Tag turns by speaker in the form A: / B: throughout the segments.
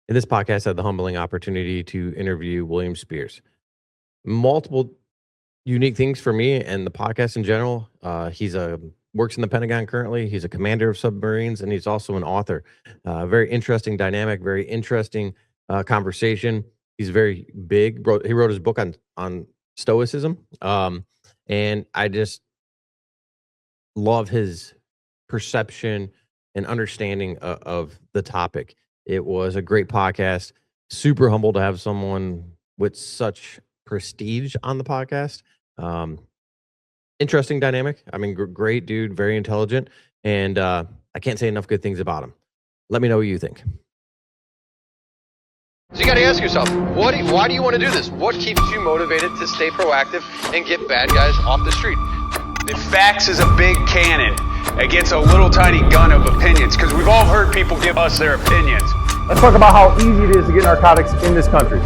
A: In this podcast, I had the humbling opportunity to interview William Spears. Multiple unique things for me and the podcast in general. He's a works in the Pentagon currently. He's a commander of submarines, and he's also an author. Very interesting dynamic, very interesting conversation. He's very big. He wrote his book on Stoicism, and I just love his perception and understanding of the topic. It was a great podcast. Super humble to have someone with such prestige on the podcast. Interesting dynamic. I mean, great dude, very intelligent, and I can't say enough good things about him. Let me know what you think.
B: So you got to ask yourself, why do you want to do this? What keeps you motivated to stay proactive and get bad guys off the street?
C: The facts is a big cannon against a little tiny gun of opinions, because we've all heard people give us their opinions.
D: Let's talk about how easy it is to get narcotics in this country.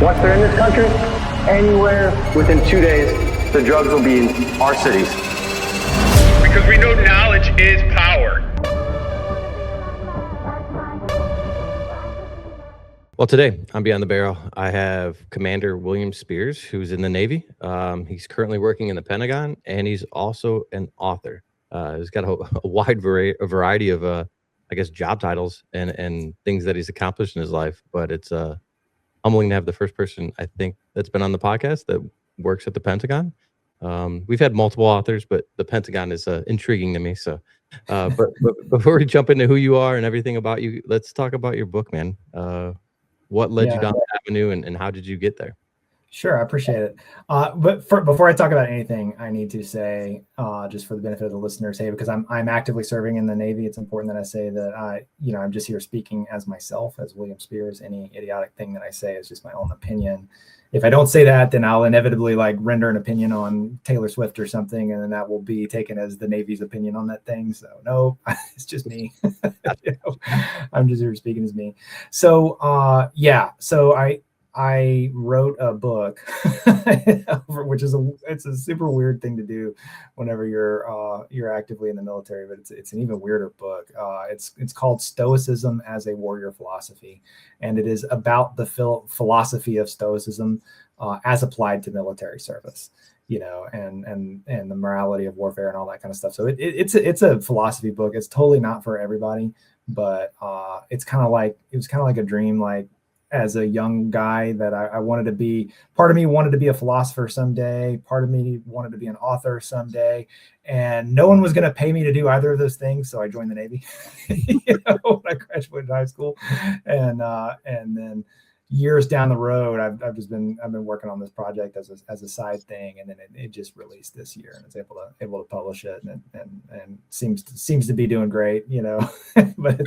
E: Once they're in this country, anywhere within 2 days, the drugs will be in our cities.
C: Because we know knowledge is power.
A: Well, today on Beyond the Barrel, I have Commander William Spears, who's in the Navy. He's currently working in the Pentagon, and he's also an author. He's got a wide variety of, I guess, job titles and things that he's accomplished in his life. But it's humbling to have the first person, I think, that's been on the podcast that works at the Pentagon. We've had multiple authors, but the Pentagon is intriguing to me. So, but before we jump into who you are and everything about you, let's talk about your book, man. What led you down the avenue, and how did you get there?
F: Sure, I appreciate it. But before I talk about anything, I need to say, just for the benefit of the listeners, hey, because I'm actively serving in the Navy, it's important that I say that I'm just here speaking as myself, as William Spears. Any idiotic thing that I say is just my own opinion. If I don't say that, then I'll inevitably render an opinion on Taylor Swift or something, and then that will be taken as the Navy's opinion on that thing. So no, it's just me. I'm just here speaking as me. So so I wrote a book, which is it's a super weird thing to do whenever you're actively in the military, but it's an even weirder book. It's called Stoicism as a Warrior Philosophy, and it is about the philosophy of Stoicism as applied to military service, and the morality of warfare and all that kind of stuff. So it's a philosophy book. It's totally not for everybody, but it was kind of like a dream, as a young guy that I wanted to be. Part of me wanted to be a philosopher someday. Part of me wanted to be an author someday. And no one was going to pay me to do either of those things. So I joined the Navy, when I graduated high school. And then years down the road, I've been working on this project as a side thing. And then it just released this year, and it's able to publish it and seems to be doing great, but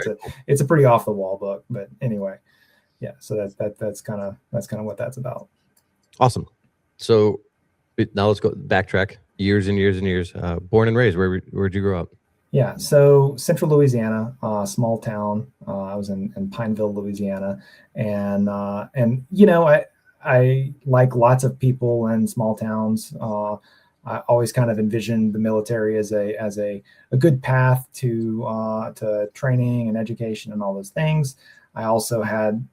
F: it's a pretty off the wall book. But anyway. Yeah, so that's kind of what that's about.
A: Awesome. So now let's go backtrack years and years and years. Born and raised, where'd you grow up?
F: Yeah, so Central Louisiana, small town. I was in Pineville, Louisiana, and I like lots of people in small towns. I always kind of envisioned the military as a good path to training and education and all those things. I also had,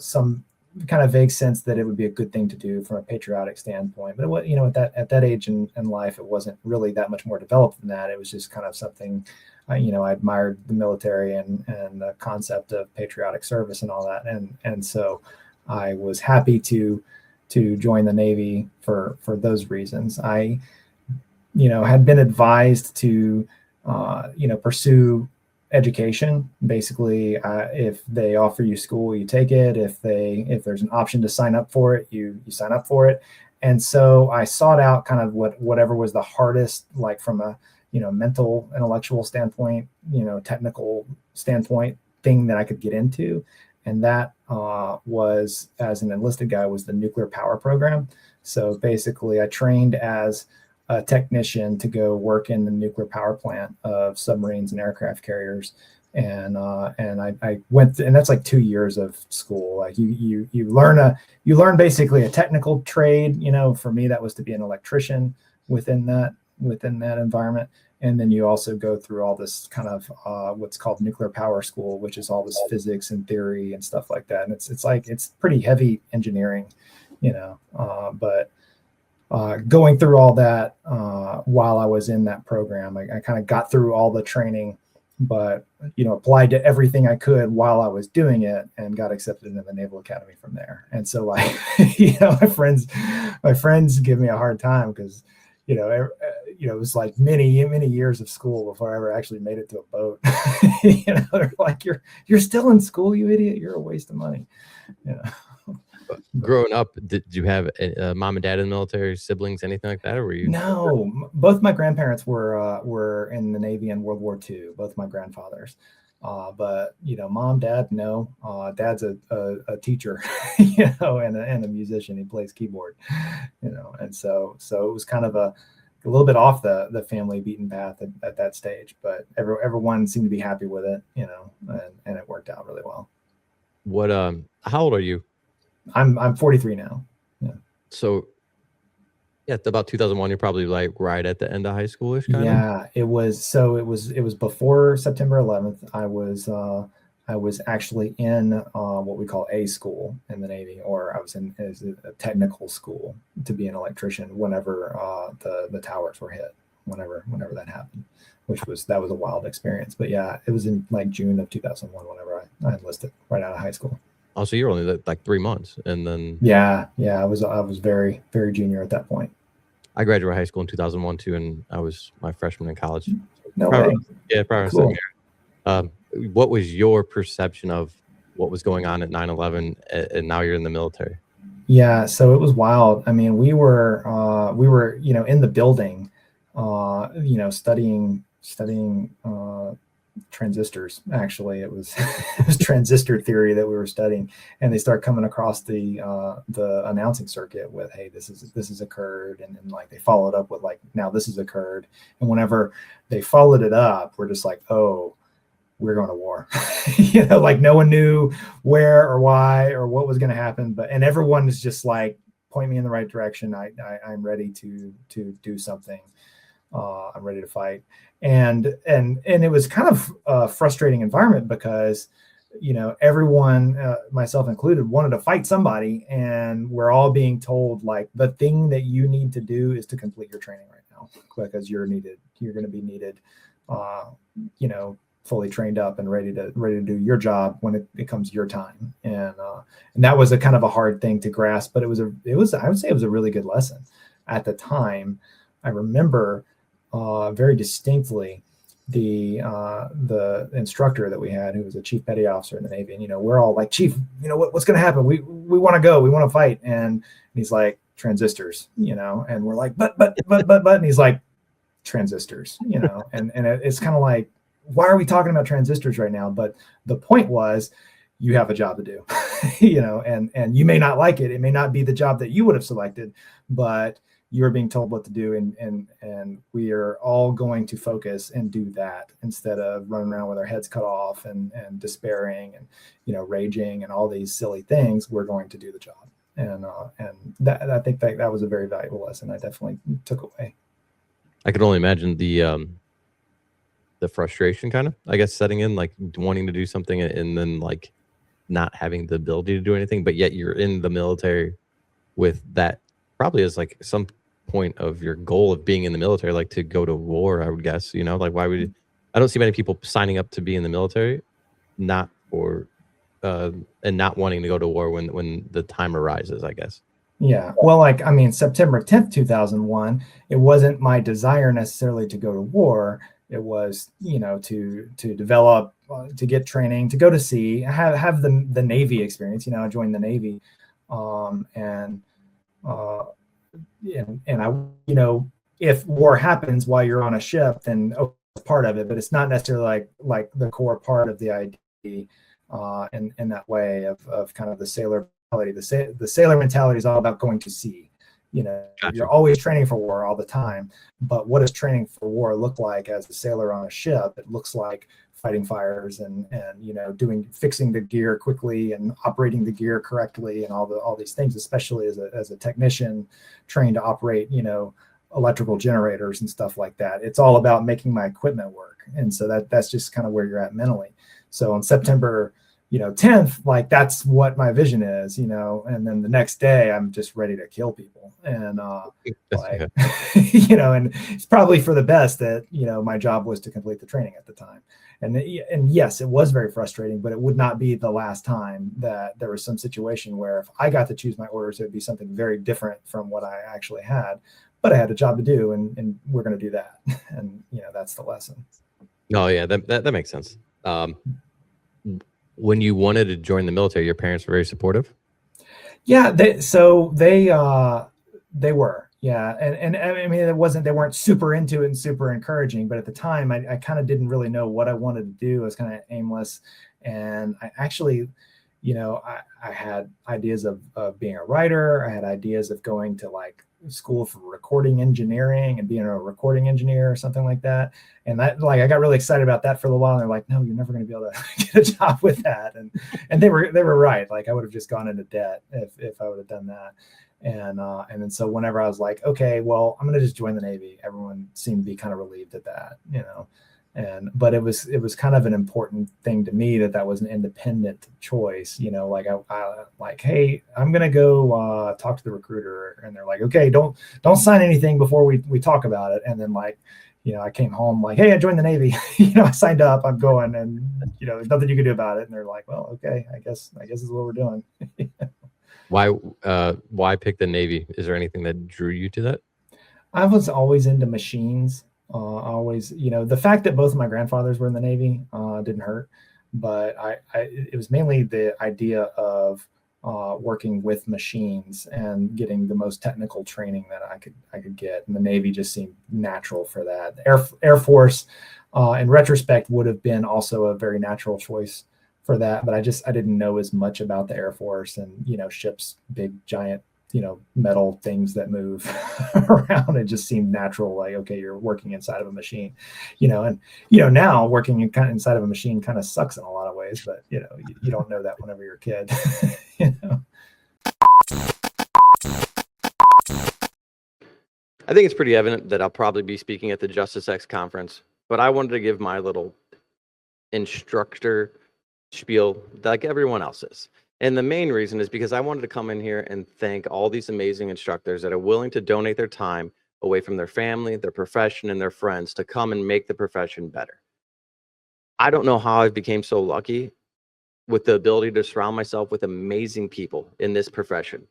F: some kind of vague sense that it would be a good thing to do from a patriotic standpoint. But at that age in life, it wasn't really that much more developed than that. It was just kind of something, I admired the military and the concept of patriotic service and all that. And so I was happy to join the Navy for those reasons. I, had been advised to, pursue education. Basically, if they offer you school, you take it. If there's an option to sign up for it, you sign up for it. And so I sought out kind of whatever was the hardest, from a mental, intellectual standpoint, technical standpoint, thing that I could get into. And that was, as an enlisted guy, was the nuclear power program. So basically, I trained as a technician to go work in the nuclear power plant of submarines and aircraft carriers. And I went, and that's 2 years of school. You learn basically a technical trade. For me, that was to be an electrician within that environment. And then you also go through all this kind of what's called nuclear power school, which is all this physics and theory and stuff like that. And it's pretty heavy engineering, but going through all that while I was in that program, I kind of got through all the training, but applied to everything I could while I was doing it, and got accepted into the Naval Academy from there. And so, like, my friends give me a hard time because it was like many years of school before I ever actually made it to a boat. They're like, you're still in school, you idiot. You're a waste of money.
A: Growing up, did you have a mom and dad in the military, siblings, anything like that, or were you?
F: No, both my grandparents were in the Navy in World War II. Both my grandfathers, but mom, dad, no. Dad's a teacher, and a musician. He plays keyboard, and so it was kind of a little bit off the family beaten path at that stage. But everyone seemed to be happy with it, and it worked out really well.
A: What? How old are you?
F: I'm 43 now. Yeah.
A: So, yeah, about 2001. You're probably like right at the end of high schoolish, kind of.
F: Yeah, it was. So it was before September 11th. I was actually in what we call A school in the Navy, or I was in as a technical school to be an electrician whenever the towers were hit. Whenever that happened, that was a wild experience. But yeah, it was in like June of 2001 whenever I enlisted right out of high school.
A: Oh, so you're only like 3 months, and then
F: yeah, I was very, very junior at that point.
A: I graduated high school in 2001 too, and I was my freshman in college.
F: No way.
A: Yeah, probably.
F: Cool.
A: What was your perception of what was going on at 9/11, and now you're in the military?
F: Yeah, so it was wild. I mean, we were in the building, studying transistors. Actually, it was transistor theory that we were studying, and they start coming across the announcing circuit with, hey, this has occurred, and then like they followed up with like, now this has occurred. And whenever they followed it up, we're just like, oh, we're going to war. Like no one knew where or why or what was going to happen, and everyone is just like, point me in the right direction. I'm ready to do something. I'm ready to fight. And it was kind of a frustrating environment because, everyone, myself included, wanted to fight somebody, and we're all being told like, the thing that you need to do is to complete your training right now, because you're going to be needed, fully trained up and ready to do your job when it comes your time. And that was a kind of a hard thing to grasp, but I would say it was a really good lesson at the time. I remember very distinctly the instructor that we had, who was a chief petty officer in the Navy, and we're all like, Chief, what's going to happen? We want to go, we want to fight, and he's like, transistors, and we're like, but, and he's like, transistors, and it's kind of like, why are we talking about transistors right now? But the point was, you have a job to do, and you may not like it. It may not be the job that you would have selected, but you're being told what to do, and we are all going to focus and do that instead of running around with our heads cut off and despairing and raging and all these silly things. We're going to do the job, and that, I think that was a very valuable lesson I definitely took away.
A: I can only imagine the frustration kind of, I guess, setting in, like wanting to do something and then like not having the ability to do anything, but yet you're in the military with that probably is like some point of your goal of being in the military, like to go to war, I would guess, like why would I don't see many people signing up to be in the military, not for and not wanting to go to war when the time arises, I guess.
F: Yeah. Well, September 10th, 2001, it wasn't my desire necessarily to go to war. It was, to develop, to get training, to go to sea, have the Navy experience. I joined the Navy, and I, if war happens while you're on a ship, then it's part of it, but it's not necessarily like the core part of the idea, in that way of kind of the sailor mentality. The sailor mentality is all about going to sea.
A: Gotcha.
F: You're always training for war all the time, but what does training for war look like as a sailor on a ship? It looks like fighting fires and fixing the gear quickly and operating the gear correctly and all these things, especially as a technician trained to operate electrical generators and stuff like that. It's all about making my equipment work. And so that's just kind of where you're at mentally. So on September, 10th, like that's what my vision is, and then the next day I'm just ready to kill people. And and it's probably for the best that, my job was to complete the training at the time. And yes, it was very frustrating, but it would not be the last time that there was some situation where if I got to choose my orders, it would be something very different from what I actually had, but I had a job to do, and we're going to do that. And, that's the lesson.
A: Oh yeah, that makes sense. When you wanted to join the military, your parents were very supportive?
F: Yeah, they were. Yeah. And I mean, they weren't super into it and super encouraging, but at the time I kind of didn't really know what I wanted to do. I was kind of aimless. And I actually, I had ideas of being a writer. I had ideas of going to like school for recording engineering and being a recording engineer or something like that. And that, like, I got really excited about that for a little while. And they're like, no, you're never going to be able to get a job with that. And they were right. Like I would have just gone into debt if I would have done that. And then so whenever I was like, okay, well, I'm going to just join the Navy, everyone seemed to be kind of relieved at that, but it was kind of an important thing to me that was an independent choice, like I like, hey, I'm going to go talk to the recruiter, and they're like, okay, don't sign anything before we talk about it. And then like, I came home like, hey, I joined the Navy, I signed up, I'm going, and there's nothing you can do about it. And they're like, well, okay, I guess this is what we're doing.
A: Why pick the Navy? Is there anything that drew you to that?
F: I was always into machines. Always, the fact that both of my grandfathers were in the Navy didn't hurt, but it was mainly the idea of working with machines and getting the most technical training that I could get. And the Navy just seemed natural for that. Air Force, in retrospect, would have been also a very natural choice for that, but I didn't know as much about the Air Force and, ships, big, giant, metal things that move around. It just seemed natural. Like, okay, you're working inside of a machine, and, now working inside of a machine kind of sucks in a lot of ways, but, you don't know that whenever you're a kid,
A: I think it's pretty evident that I'll probably be speaking at the Justice X conference, but I wanted to give my little instructor spiel like everyone else's. And the main reason is because I wanted to come in here and thank all these amazing instructors that are willing to donate their time away from their family, their profession, and their friends to come and make the profession better. I don't know how I became so lucky with the ability to surround myself with amazing people in this profession.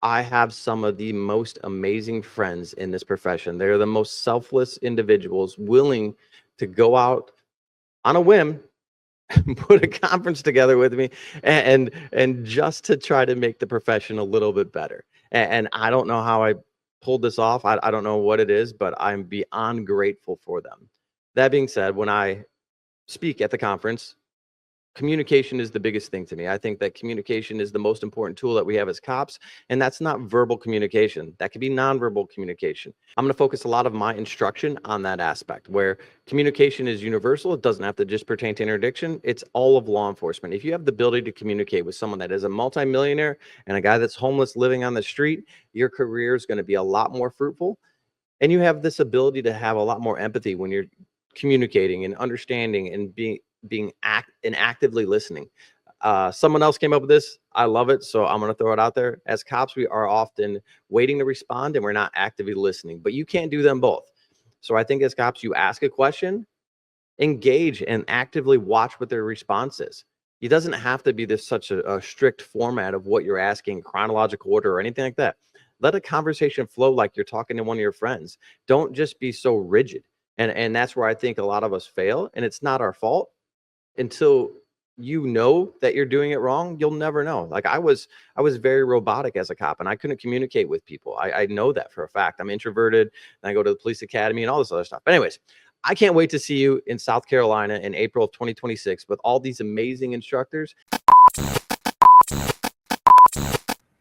A: I have some of the most amazing friends in this profession. They're the most selfless individuals willing to go out on a whim, put a conference together with me and just to try to make the profession a little bit better. And I don't know how I pulled this off. I don't know what it is, but I'm beyond grateful for them. That being said, when I speak at the conference, communication is the biggest thing to me. I think that communication is the most important tool that we have as cops, and that's not verbal communication. That could be nonverbal communication. I'm going to focus a lot of my instruction on that aspect, where communication is universal. It doesn't have to just pertain to interdiction. It's all of law enforcement. If you have the ability to communicate with someone that is a multimillionaire and a guy that's homeless living on the street, your career is going to be a lot more fruitful. And you have this ability to have a lot more empathy when you're communicating and understanding and being actively listening. Someone else came up with this. I love it, so I'm going to throw it out there. As cops, we are often waiting to respond and we're not actively listening, but you can't do them both. So I think as cops, you ask a question, engage, and actively watch what their response is. It doesn't have to be such a strict format of what you're asking, chronological order or anything like that. Let a conversation flow like you're talking to one of your friends. Don't just be so rigid. And that's where I think a lot of us fail, and it's not our fault. Until you know that you're doing it wrong, you'll never know. Like I was very robotic as a cop, and I couldn't communicate with people. I know that for a fact. I'm introverted, and I go to the police academy and all this other stuff. But anyways, I can't wait to see you in South Carolina in April of 2026 with all these amazing instructors.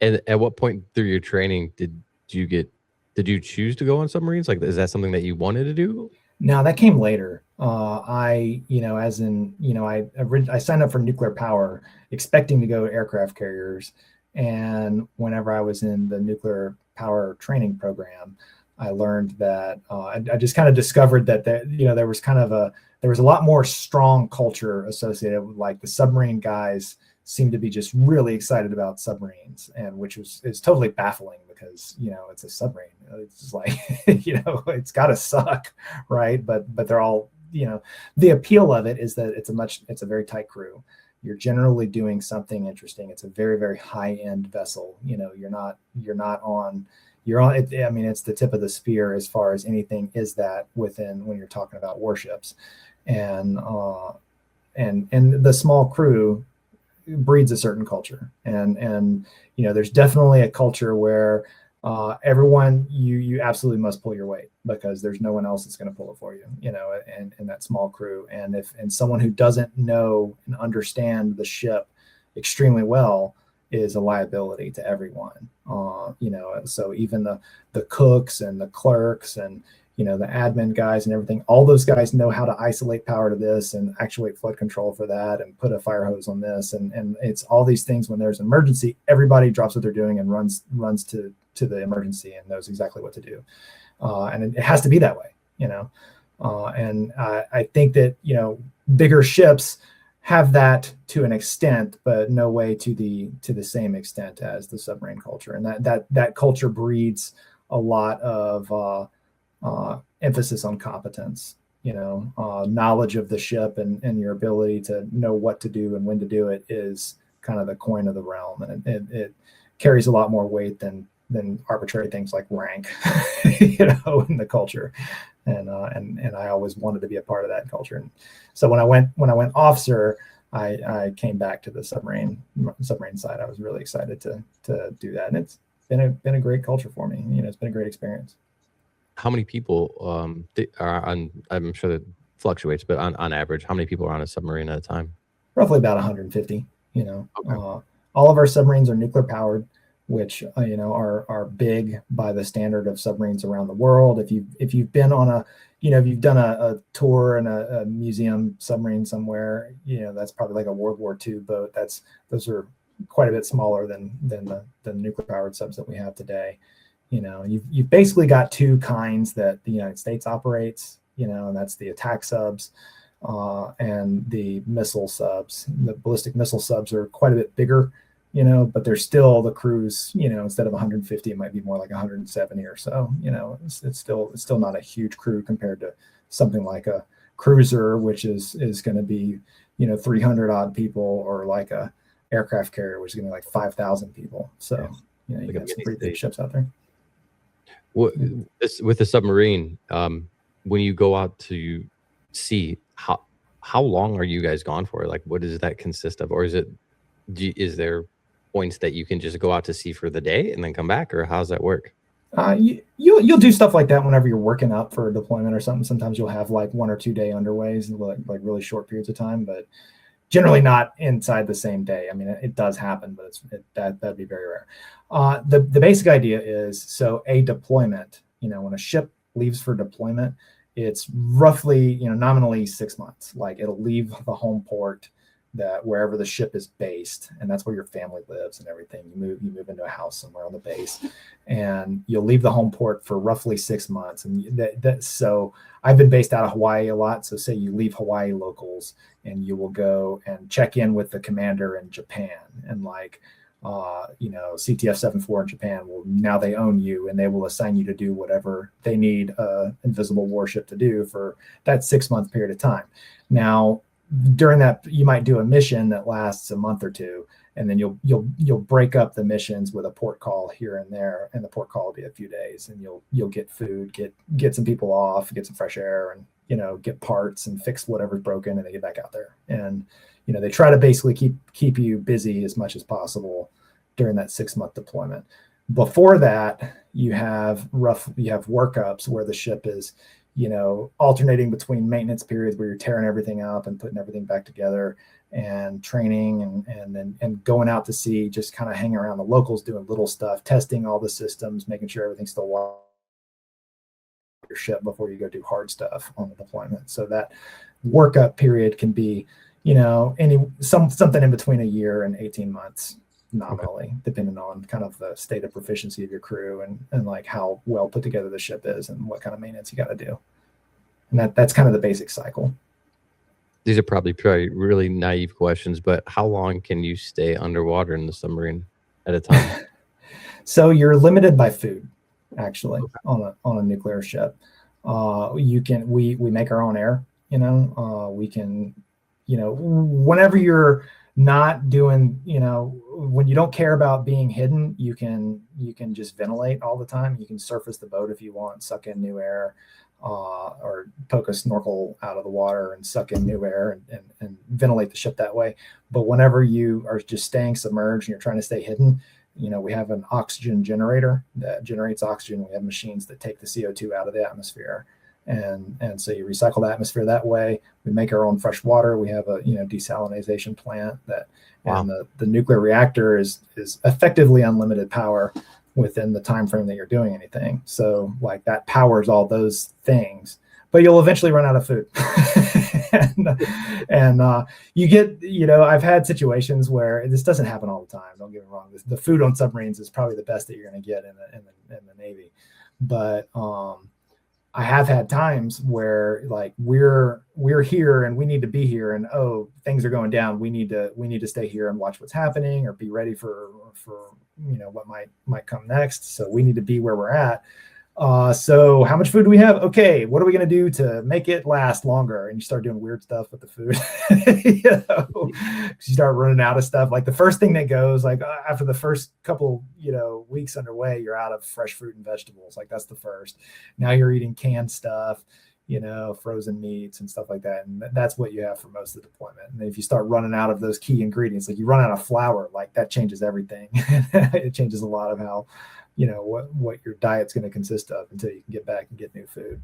A: And at what point through your training did you choose to go on submarines? Like, is that something that you wanted to do?
F: No, that came later. I signed up for nuclear power expecting to go to aircraft carriers. And whenever I was in the nuclear power training program, I learned that I just kind of discovered that there was a lot more strong culture associated with, like, the submarine guys seem to be just really excited about submarines, and which is totally baffling because, it's a submarine. It's like, it's got to suck, right? But they're all, the appeal of it is that it's a very tight crew. You're generally doing something interesting. It's a very, very high end vessel. It's the tip of the spear as far as anything is that within, when you're talking about warships, and the small crew breeds a certain culture, and there's definitely a culture where everyone, you absolutely must pull your weight, because there's no one else that's going to pull it for you, and that small crew. And someone who doesn't know and understand the ship extremely well is a liability to everyone. So even the cooks and the clerks and the admin guys and everything, all those guys know how to isolate power to this and actuate flood control for that and put a fire hose on this, and it's all these things. When there's an emergency, everybody drops what they're doing and runs to the emergency and knows exactly what to do, and it has to be that way. And I think that bigger ships have that to an extent, but no way to the same extent as the submarine culture. And that culture breeds a lot of emphasis on competence, knowledge of the ship, and your ability to know what to do and when to do it is kind of the coin of the realm. And it carries a lot more weight than arbitrary things like rank, in the culture. And I always wanted to be a part of that culture. And so when I went officer, I came back to the submarine side. I was really excited to do that, and it's been a great culture for me. It's been a great experience.
A: How many people are on? I'm sure that fluctuates, but on average, how many people are on a submarine at a time?
F: Roughly about 150.
A: Okay.
F: All of our submarines are nuclear powered, which are big by the standard of submarines around the world. If you've been on if you've done a tour in a museum submarine somewhere, that's probably like a World War II boat. Those are quite a bit smaller than the nuclear powered subs that we have today. You've basically got two kinds that the United States operates, and that's the attack subs and the missile subs. The ballistic missile subs are quite a bit bigger, but they're still, the crews, instead of 150, it might be more like 170 or so. It's still not a huge crew compared to something like a cruiser, which is going to be 300 odd people, or like a aircraft carrier, which is going to be like 5,000 people. So you got some pretty big ships out there.
A: With the submarine, when you go out to sea, how long are you guys gone for? Like, what does that consist of? Or is there points that you can just go out to sea for the day and then come back, or how's that work?
F: You'll do stuff like that whenever you're working up for a deployment or something. Sometimes you'll have like 1 or 2 day underways, like really short periods of time, but generally not inside the same day. I mean, it does happen, but that'd be very rare. The basic idea is, so a deployment, when a ship leaves for deployment, it's roughly, nominally 6 months. Like, it'll leave the home port, that wherever the ship is based, and that's where your family lives and everything. You move into a house somewhere on the base, and you'll leave the home port for roughly 6 months. And so I've been based out of Hawaii a lot. So say you leave Hawaii locals, and you will go and check in with the commander in Japan, and CTF 74 in Japan now they own you, and they will assign you to do whatever they need invisible warship to do for that 6 month period of time. Now, during that, you might do a mission that lasts a month or two, and then you'll break up the missions with a port call here and there, and the port call will be a few days, and you'll get food, get some people off, get some fresh air, and get parts and fix whatever's broken, and they get back out there. And they try to basically keep you busy as much as possible during that 6 month deployment. Before that, you have workups where the ship is alternating between maintenance periods where you're tearing everything up and putting everything back together, and training, and going out to sea, just kind of hanging around the locals, doing little stuff, testing all the systems, making sure everything's still working your ship before you go do hard stuff on the deployment. So that workup period can be, something in between a year and 18 months, nominally, depending on kind of the state of proficiency of your crew and like how well put together the ship is and what kind of maintenance you got to do. And that's kind of the basic cycle.
A: These are probably really naive questions, but how long can you stay underwater in the submarine at a time?
F: So you're limited by food, actually, on a nuclear ship. We make our own air, we can, whenever you're not doing, when you don't care about being hidden, you can just ventilate all the time. You can surface the boat if you want, suck in new air, or poke a snorkel out of the water and suck in new air and ventilate the ship that way. But whenever you are just staying submerged and you're trying to stay hidden, we have an oxygen generator that generates oxygen. We have machines that take the CO2 out of the atmosphere. And so you recycle the atmosphere that way. We make our own fresh water. We have a desalination plant that,
A: wow.
F: And the nuclear reactor is effectively unlimited power within the time frame that you're doing anything. So like that powers all those things, but you'll eventually run out of food. and you get, I've had situations where this doesn't happen all the time. Don't get me wrong. The food on submarines is probably the best that you're going to get in the Navy, but I have had times where like we're here and we need to be here, and things are going down. We need to stay here and watch what's happening or be ready for what might come next. So we need to be where we're at. So how much food do we have? Okay, what are we going to do to make it last longer? And you start doing weird stuff with the food. You start running out of stuff. Like the first thing that goes, like after the first couple, weeks underway, you're out of fresh fruit and vegetables. Like that's the first. Now you're eating canned stuff, frozen meats and stuff like that. And that's what you have for most of the deployment. And if you start running out of those key ingredients, like you run out of flour, like that changes everything. It changes a lot of how, what your diet's going to consist of until you can get back and get new food.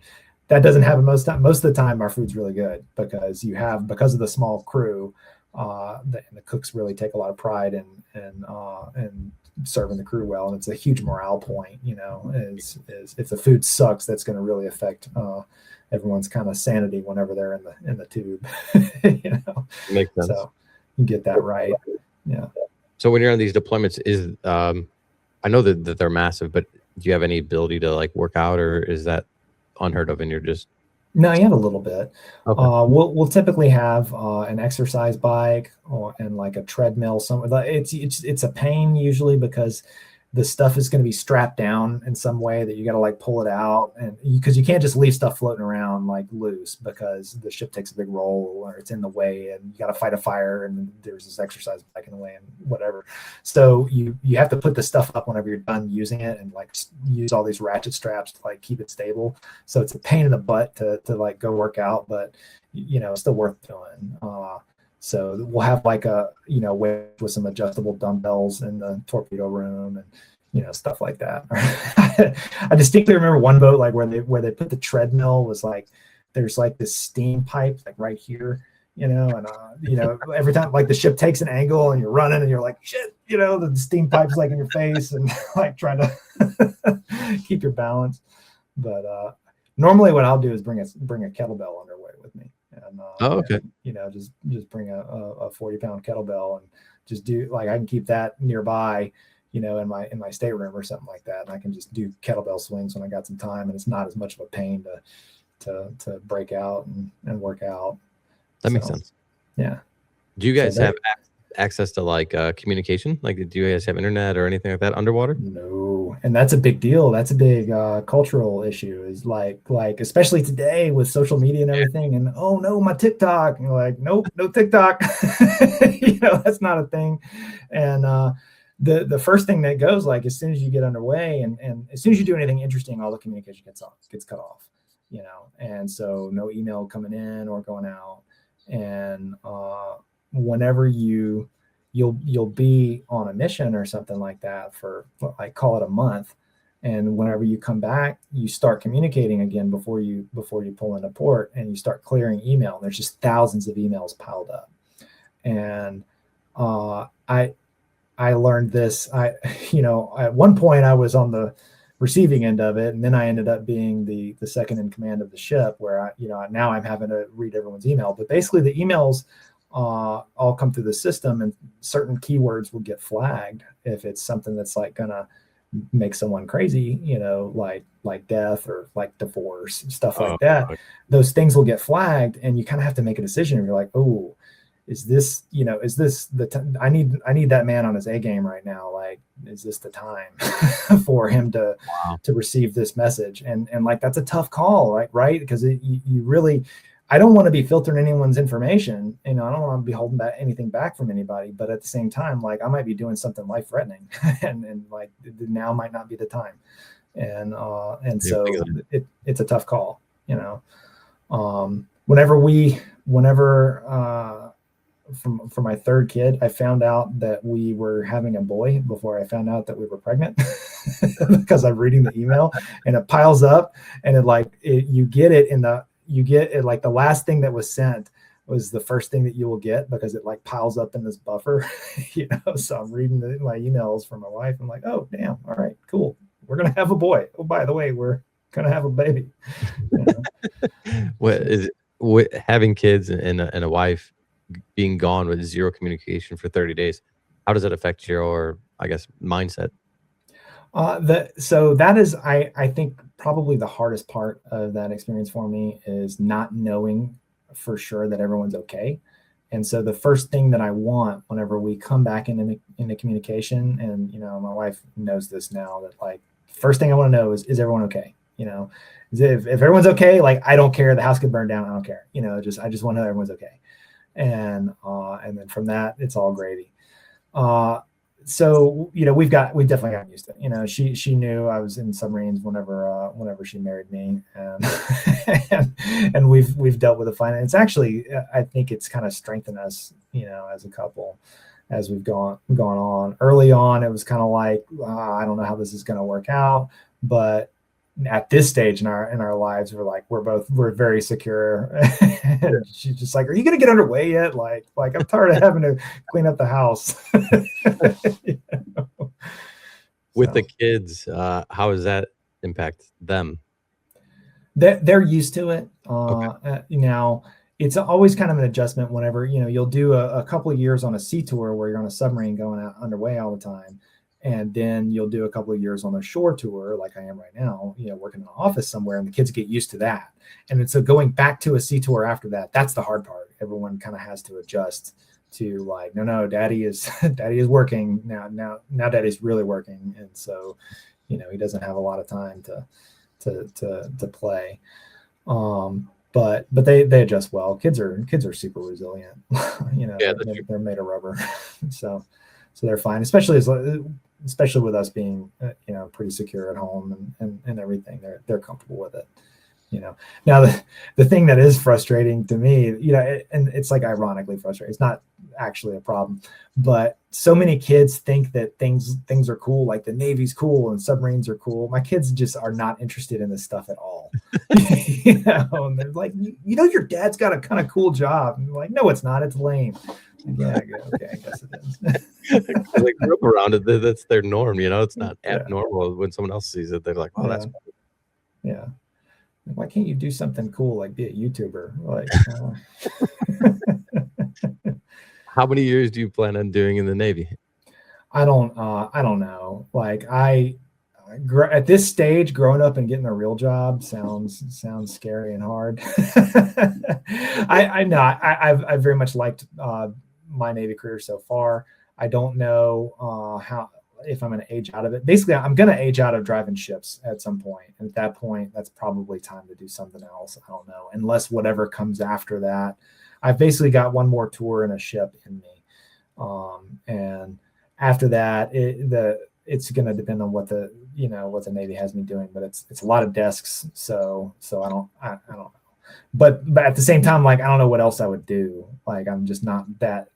F: That doesn't happen most of the time. Most of the time, our food's really good because of the small crew, the cooks really take a lot of pride in serving the crew well, and it's a huge morale point. Is if the food sucks, that's going to really affect everyone's kind of sanity whenever they're in the tube.
A: Makes sense.
F: So you get that right. Yeah.
A: So when you're on these deployments, I know that they're massive, but do you have any ability to like work out, or is that unheard of and you're just?
F: No, you have a little bit.
A: Okay.
F: We'll typically have an exercise bike and like a treadmill. It's a pain usually because the stuff is going to be strapped down in some way that you got to like pull it out, and because you can't just leave stuff floating around like loose because the ship takes a big roll or it's in the way and you got to fight a fire and there's this exercise bike in the way and whatever. So you have to put the stuff up whenever you're done using it and like use all these ratchet straps to like keep it stable. So it's a pain in the butt to like go work out, but it's still worth doing. So we'll have like a, weight with some adjustable dumbbells in the torpedo room and, stuff like that. I distinctly remember one boat, like where they put the treadmill was like, there's like this steam pipe, like right here, and, every time like the ship takes an angle and you're running and you're like, shit, the steam pipe's like in your face and like trying to keep your balance. But normally what I'll do is bring a kettlebell underway with me. And,
A: okay.
F: And, just bring a 40-pound kettlebell and just do like I can keep that nearby, in my stateroom or something like that, and I can just do kettlebell swings when I got some time, and it's not as much of a pain to break out and work out.
A: That makes sense.
F: Yeah.
A: Do you guys have access to like communication? Like, do you guys have internet or anything like that underwater?
F: No, and that's a big deal. That's a big cultural issue. Is like especially today with social media and everything. And oh no, my TikTok. And you're like, nope, no TikTok. That's not a thing. And the first thing that goes, like as soon as you get underway and as soon as you do anything interesting, all the communication gets cut off. And so no email coming in or going out. And whenever you'll be on a mission or something like that for like call it a month, and whenever you come back you start communicating again before you pull into port, and you start clearing email, and there's just thousands of emails piled up. And I learned this, at one point I was on the receiving end of it, and then I ended up being the second in command of the ship, where now I'm having to read everyone's email. But basically the emails all come through the system, and certain keywords will get flagged if it's something that's like gonna make someone crazy, like death or like divorce, stuff like that.
A: okay.
F: Those things will get flagged, and you kind of have to make a decision. And you're like, oh, is this I need that man on his A game right now? Like, is this the time for him to receive this message? And like, that's a tough call, right? Because you really, I don't want to be filtering anyone's information. I don't want to be holding back anything back from anybody. But at the same time, like, I might be doing something life threatening, and like, now might not be the time. And so it's a tough call. Whenever for my third kid, I found out that we were having a boy before I found out that we were pregnant, because I'm reading the email and it piles up, and you get it like the last thing that was sent was the first thing that you will get, because it like piles up in this buffer. So I'm reading my emails from my wife. I'm like, oh damn, all right, cool, we're gonna have a boy. Oh, by the way, we're gonna have a baby.
A: Having kids and a wife being gone with zero communication for 30 days, how does that affect your, I guess, mindset?
F: So that is, I think, probably the hardest part of that experience for me, is not knowing for sure that everyone's okay. And so the first thing that I want whenever we come back into communication, and my wife knows this now, that like, first thing I want to know is everyone okay? If everyone's okay, like, I don't care, the house could burn down, I don't care. I just want to know everyone's okay. And then from that, it's all gravy. So we've definitely gotten used to it. She knew I was in submarines whenever she married me, and we've dealt with the finance. Actually, I think it's kind of strengthened us, as a couple, as we've gone on. Early on, it was kind of like, I don't know how this is going to work out, but at this stage in our lives, we're very secure. And she's just like, are you going to get underway yet? Like I'm tired of having to clean up the house.
A: With the kids, how does that impact them?
F: They're used to it.
A: Okay.
F: Now it's always kind of an adjustment whenever, you'll do a couple of years on a sea tour where you're on a submarine going out underway all the time. And then you'll do a couple of years on a shore tour, like I am right now, working in an office somewhere, and the kids get used to that. And then so going back to a sea tour after that, that's the hard part. Everyone kind of has to adjust to like, no, daddy is working now, daddy's really working. And so, he doesn't have a lot of time to play. But they adjust well. Kids are super resilient. They're made of rubber. So they're fine, especially with us being, pretty secure at home and everything. They're comfortable with it. Now the thing that is frustrating to me, and it's like ironically frustrating. It's not actually a problem, but so many kids think that things are cool, like the Navy's cool and submarines are cool. My kids just are not interested in this stuff at all. And they're like, your dad's got a kind of cool job. And I'm like, no, it's not. It's lame. Yeah, okay, I guess it is.
A: They grew up around it. That's their norm. It's not abnormal when someone else sees it. They're like, oh, that's cool.
F: Yeah. Why can't you do something cool, like be a YouTuber? Like,
A: how many years do you plan on doing in the Navy?
F: I don't know. Like at this stage, growing up and getting a real job sounds scary and hard. I know I very much liked my Navy career so far. I don't know if I'm going to age out of it. Basically, I'm going to age out of driving ships at some point. And at that point, that's probably time to do something else. I don't know, unless whatever comes after that. I've basically got one more tour in a ship in me, and after that, it's going to depend on what the Navy has me doing. But it's a lot of desks, so I don't know. But at the same time, like, I don't know what else I would do. Like, I'm just not that.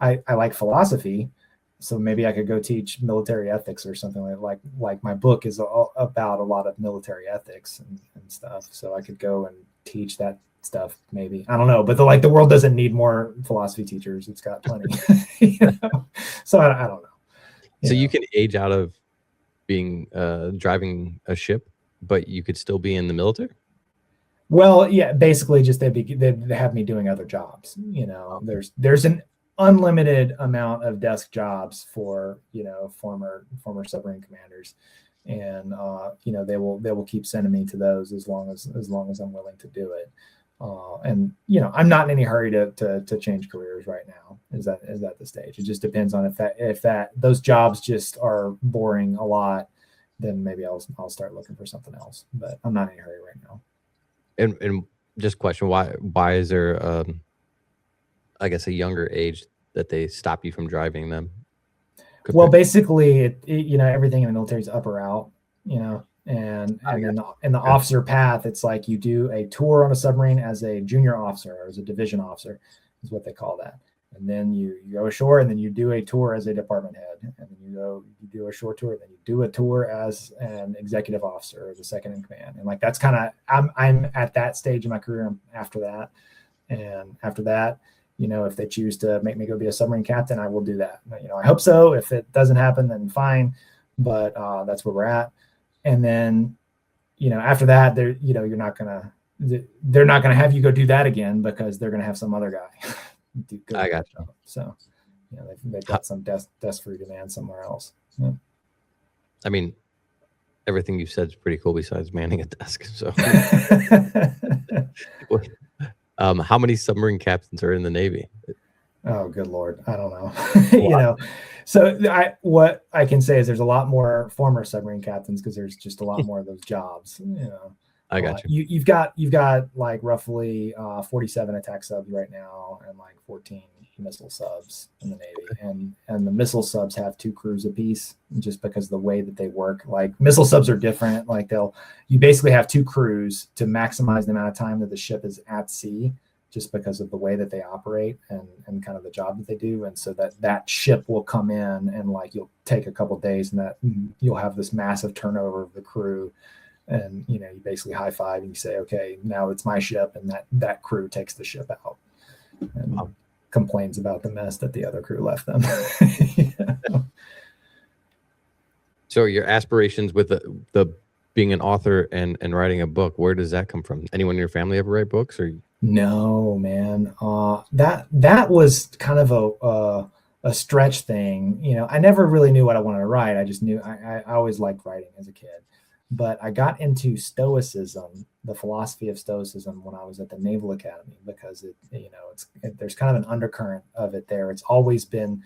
F: I like philosophy. So maybe I could go teach military ethics or something like my book is about a lot of military ethics and stuff. So I could go and teach that stuff, maybe. I don't know, but the world doesn't need more philosophy teachers. It's got plenty. So I don't know.
A: So you can age out of being driving a ship, but you could still be in the military?
F: Well, yeah, basically just they'd have me doing other jobs. There's an unlimited amount of desk jobs for former submarine commanders, and they will keep sending me to those as long as I'm willing to do it. And I'm not in any hurry to change careers right now. Is that the stage? It just depends on if those jobs just are boring a lot, then maybe I'll start looking for something else. But I'm not in a hurry right now.
A: And just question, why is there I guess a younger age that they stop you from driving them?
F: Well, basically, everything in the military is up or out, and then in the officer path, it's like you do a tour on a submarine as a junior officer or as a division officer, is what they call that. And then you go ashore, and then you do a tour as a department head, and then you do a short tour, and then you do a tour as an executive officer or the second in command. And like that's kind of I'm at that stage in my career. After that, and after that, if they choose to make me go be a submarine captain, I will do that. I hope so. If it doesn't happen, then fine. But that's where we're at. And then, after that, they're not gonna have you go do that again, because they're gonna have some other guy.
A: I got you.
F: So, they've got some desk free demand somewhere else. Yeah.
A: I mean, everything you said is pretty cool besides manning a desk. So, how many submarine captains are in the Navy?
F: Oh, good Lord. I don't know. So what I can say is there's a lot more former submarine captains, because there's just a lot more of those jobs.
A: I got you.
F: You've got like roughly 47 attack subs right now, and like 14 missile subs in the Navy, and the missile subs have 2 crews apiece, just because the way that they work. Like missile subs are different. Like you basically have 2 crews to maximize the amount of time that the ship is at sea, just because of the way that they operate and kind of the job that they do. And so that ship will come in, and like you'll take a couple of days, and that you'll have this massive turnover of the crew. And you basically high five and you say, okay, now it's my ship, and that crew takes the ship out and complains about the mess that the other crew left them.
A: So your aspirations with the being an author and writing a book, where does that come from? Anyone in your family ever write books? Or
F: no, man. That was kind of a stretch thing. I never really knew what I wanted to write. I just knew I always liked writing as a kid. But I got into Stoicism, the philosophy of Stoicism, when I was at the Naval Academy, because there's kind of an undercurrent of it there. It's always been,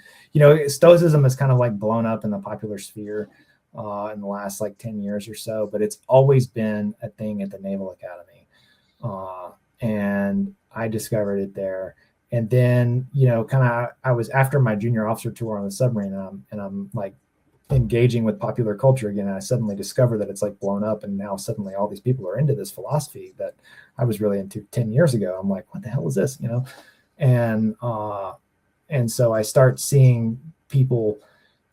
F: Stoicism is kind of like blown up in the popular sphere in the last like 10 years or so, but it's always been a thing at the Naval Academy. And I discovered it there. And then, I was after my junior officer tour on the submarine, and I'm like engaging with popular culture again. And I suddenly discovered that it's like blown up, and now suddenly all these people are into this philosophy that I was really into 10 years ago. I'm like, what the hell is this? And so I start seeing people.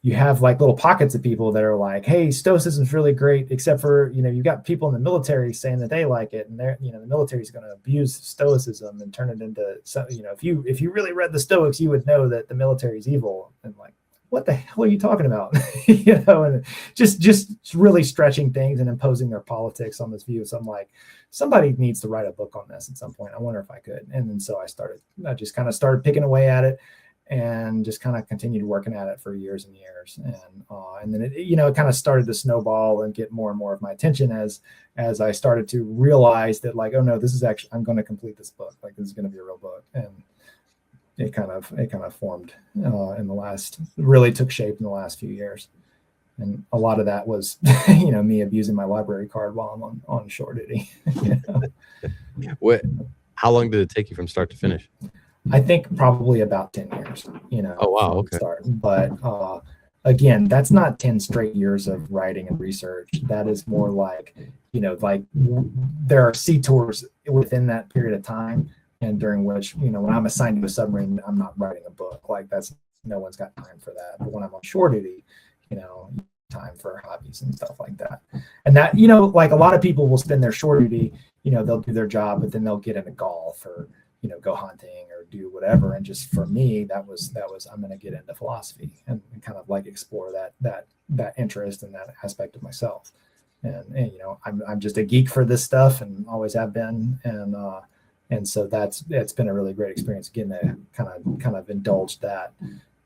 F: You have like little pockets of people that are like, hey, Stoicism is really great, except for, you've got people in the military saying that they like it, and they're, the military is going to abuse Stoicism and turn it into, if you really read the Stoics, you would know that the military is evil. And like, what the hell are you talking about? And just really stretching things and imposing their politics on this view. So I'm like, somebody needs to write a book on this at some point. I wonder if I could. And then so I just kind of started picking away at it, and just kind of continued working at it for years and years. And then it kind of started to snowball and get more and more of my attention as I started to realize that, like, oh no, this is actually, I'm going to complete this book. Like, this is going to be a real book. And it kind of formed really took shape in the last few years. And a lot of that was, me abusing my library card while I'm on shore duty.
A: How long did it take you from start to finish?
F: I think probably about 10 years,
A: Oh, wow. Okay.
F: Start. But again, that's not 10 straight years of writing and research. That is more like, there are sea tours within that period of time, and during which, when I'm assigned to a submarine, I'm not writing a book. Like, that's, no one's got time for that. But when I'm on shore duty, time for hobbies and stuff like that. And that, like a lot of people will spend their shore duty, they'll do their job, but then they'll get into golf or, go hunting or do whatever. And just for me, that was I'm going to get into philosophy and kind of like explore that interest and that aspect of myself. and you know, I'm just a geek for this stuff and always have been, and so it's been a really great experience getting to kind of indulge that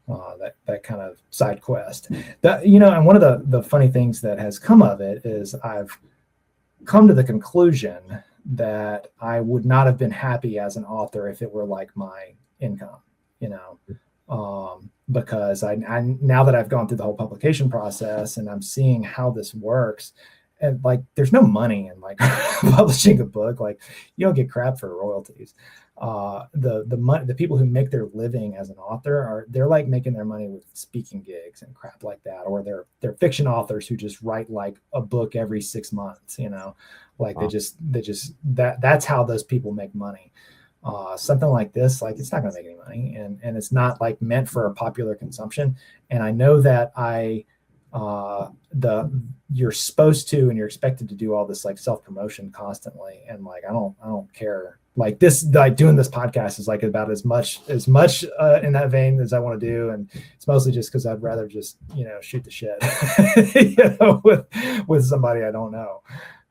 F: kind of side quest. That, you know, and one of the funny things that has come of it is I've come to the conclusion that I would not have been happy as an author if it were like my income, you know, because I now that I've gone through the whole publication process and I'm seeing how this works, and like there's no money in like publishing a book. Like you don't get crap for royalties. The people who make their living as an author they're like making their money with speaking gigs and crap like that, or they're fiction authors who just write like a book every 6 months, you know, like wow. they just that's how those people make money. Something like this, like it's not going to make any money, and it's not like meant for a popular consumption. And I know that you're supposed to and you're expected to do all this like self-promotion constantly, and like I don't care. Like this, like doing this podcast is like about as much in that vein as I want to do, and it's mostly just because I'd rather just, you know, shoot the shit you know, with somebody I don't know,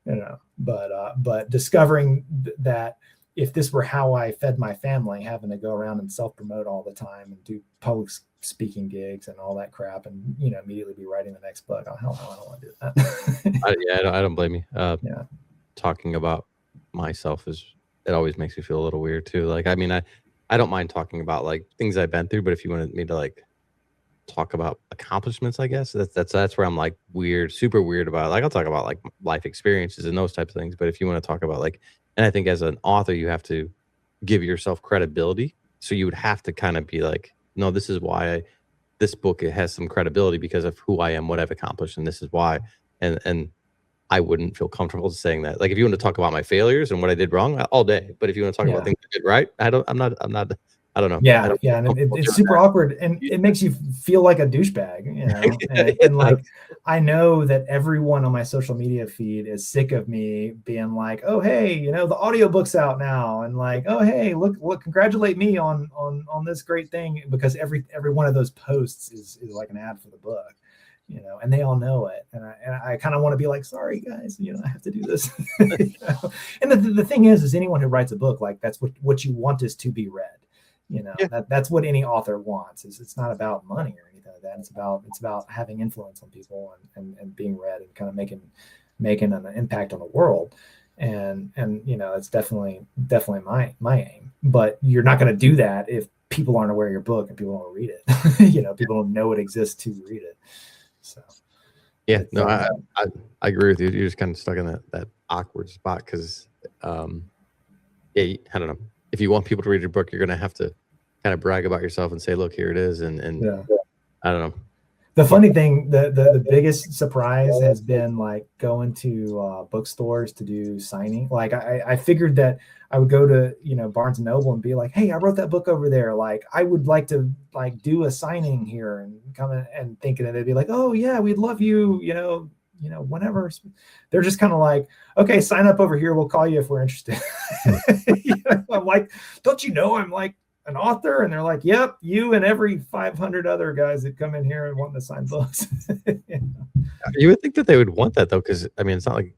F: you know. But discovering that if this were how I fed my family, having to go around and self-promote all the time and do public speaking gigs and all that crap, and, you know, immediately be writing the next book, hell no, I don't want to do that.
A: I don't blame you.
F: Yeah.
A: Talking about myself it always makes me feel a little weird too. Like, I mean, I don't mind talking about like things I've been through, but if you wanted me to like talk about accomplishments, I guess that's where I'm like super weird about it. Like I'll talk about like life experiences and those types of things. But if you want to talk about like, and I think as an author, you have to give yourself credibility. So you would have to kind of be like, no, this is why this book, it has some credibility because of who I am, what I've accomplished, and this is why. And I wouldn't feel comfortable saying that. Like if you want to talk about my failures and what I did wrong, all day. But if you want to talk about things I did right, I don't know.
F: Yeah, and it's super awkward, and it makes you feel like a douchebag, you know. And like, I know that everyone on my social media feed is sick of me being like, "Oh, hey, you know, the audiobook's out now," and like, "Oh, hey, look, congratulate me on this great thing," because every one of those posts is like an ad for the book, you know, and they all know it. And I kind of want to be like, sorry guys, you know, I have to do this. You know? And the thing is anyone who writes a book, like that's what you want is to be read. You know, that's what any author wants. It's not about money or anything like that. It's about having influence on people and being read and kind of making an impact on the world. And you know, it's definitely my aim. But you're not going to do that if people aren't aware of your book and people don't read it. You know, people don't know it exists to read it. So
A: yeah, no, I agree with you. You're just kind of stuck in that awkward spot because I don't know. If you want people to read your book, you're going to have to kind of brag about yourself and say, look, here it is. And I don't know.
F: The funny thing, the biggest surprise has been like going to bookstores to do signing. Like I figured that I would go to, you know, Barnes and Noble and be like, hey, I wrote that book over there. Like I would like to like do a signing here, and come in and thinking that they'd be like, oh yeah, we'd love you, you know, whenever. They're just kind of like, okay, sign up over here. We'll call you if we're interested. You know, I'm like, don't you know I'm like an author? And they're like, yep, you and every 500 other guys that come in here and want to sign books. You know?
A: You would think that they would want that though, because I mean, it's not like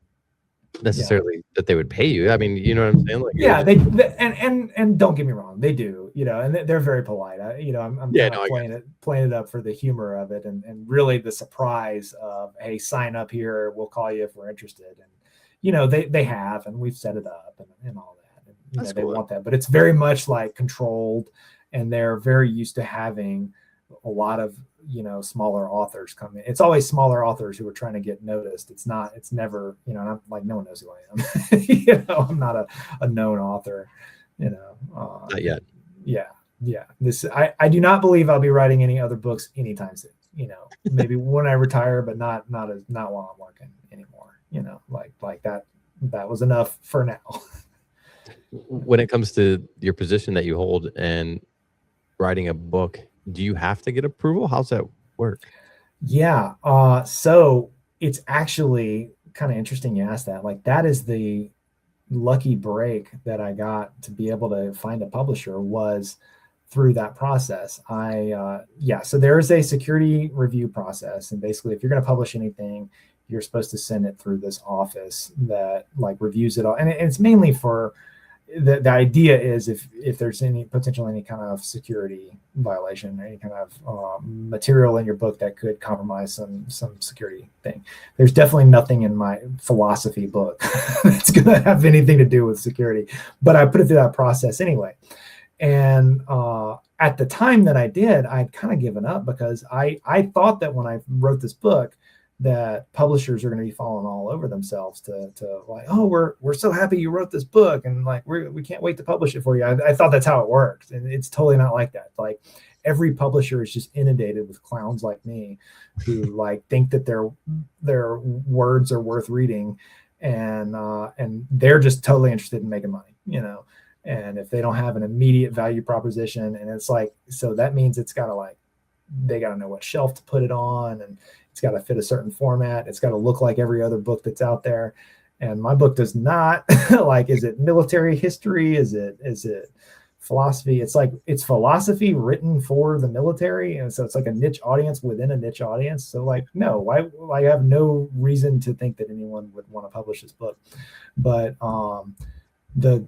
A: necessarily that they would pay you. I mean, you know what I'm saying? Like,
F: yeah, they and don't get me wrong, they do. You know, and they're very polite. I'm playing it up for the humor of it, and really the surprise of, hey, sign up here, we'll call you if we're interested. And you know, they have, and we've set it up and all that. And, you know, they want that, but it's very much like controlled, and they're very used to having a lot of, you know, smaller authors come in. It's always smaller authors who are trying to get noticed. It's never, you know, I'm like, no one knows who I am. You know, I'm not a known author, you know.
A: Not yet.
F: Yeah. I do not believe I'll be writing any other books anytime soon. You know, maybe when I retire, but not while I'm working anymore. You know, like that was enough for now.
A: When it comes to your position that you hold and writing a book, do you have to get approval? How's that work?
F: Yeah. So it's actually kind of interesting you asked that. Like that is the lucky break that I got to be able to find a publisher, was through that process. So there is a security review process. And basically if you're going to publish anything, you're supposed to send it through this office that like reviews it all. And it's mainly for the idea is if there's any kind of security violation, any kind of material in your book that could compromise some security thing. There's definitely nothing in my philosophy book that's going to have anything to do with security, but I put it through that process anyway. And at the time that I did, I'd kind of given up because I thought that when I wrote this book, that publishers are going to be falling all over themselves to like, oh, we're so happy you wrote this book, and like we can't wait to publish it for you. I thought that's how it works, and it's totally not like that. Like every publisher is just inundated with clowns like me who like think that their words are worth reading, and they're just totally interested in making money, you know. And if they don't have an immediate value proposition, and it's like, so that means it's got to like, they got to know what shelf to put it on, and it's got to fit a certain format. It's got to look like every other book that's out there. And my book does not. Like, is it military history? Is it philosophy? It's like, it's philosophy written for the military. And so it's like a niche audience within a niche audience. So like, no, I have no reason to think that anyone would want to publish this book. But the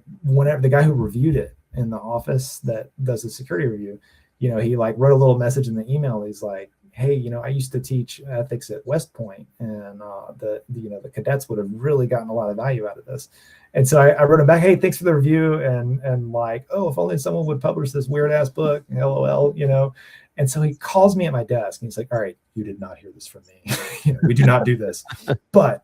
F: guy who reviewed it in the office that does the security review, you know, he like wrote a little message in the email. He's like, hey, you know, I used to teach ethics at West Point, and the cadets would have really gotten a lot of value out of this. And so I wrote him back, hey, thanks for the review, and like, oh, if only someone would publish this weird ass book, LOL, you know. And so he calls me at my desk, and he's like, all right, you did not hear this from me. You know, we do not do this, but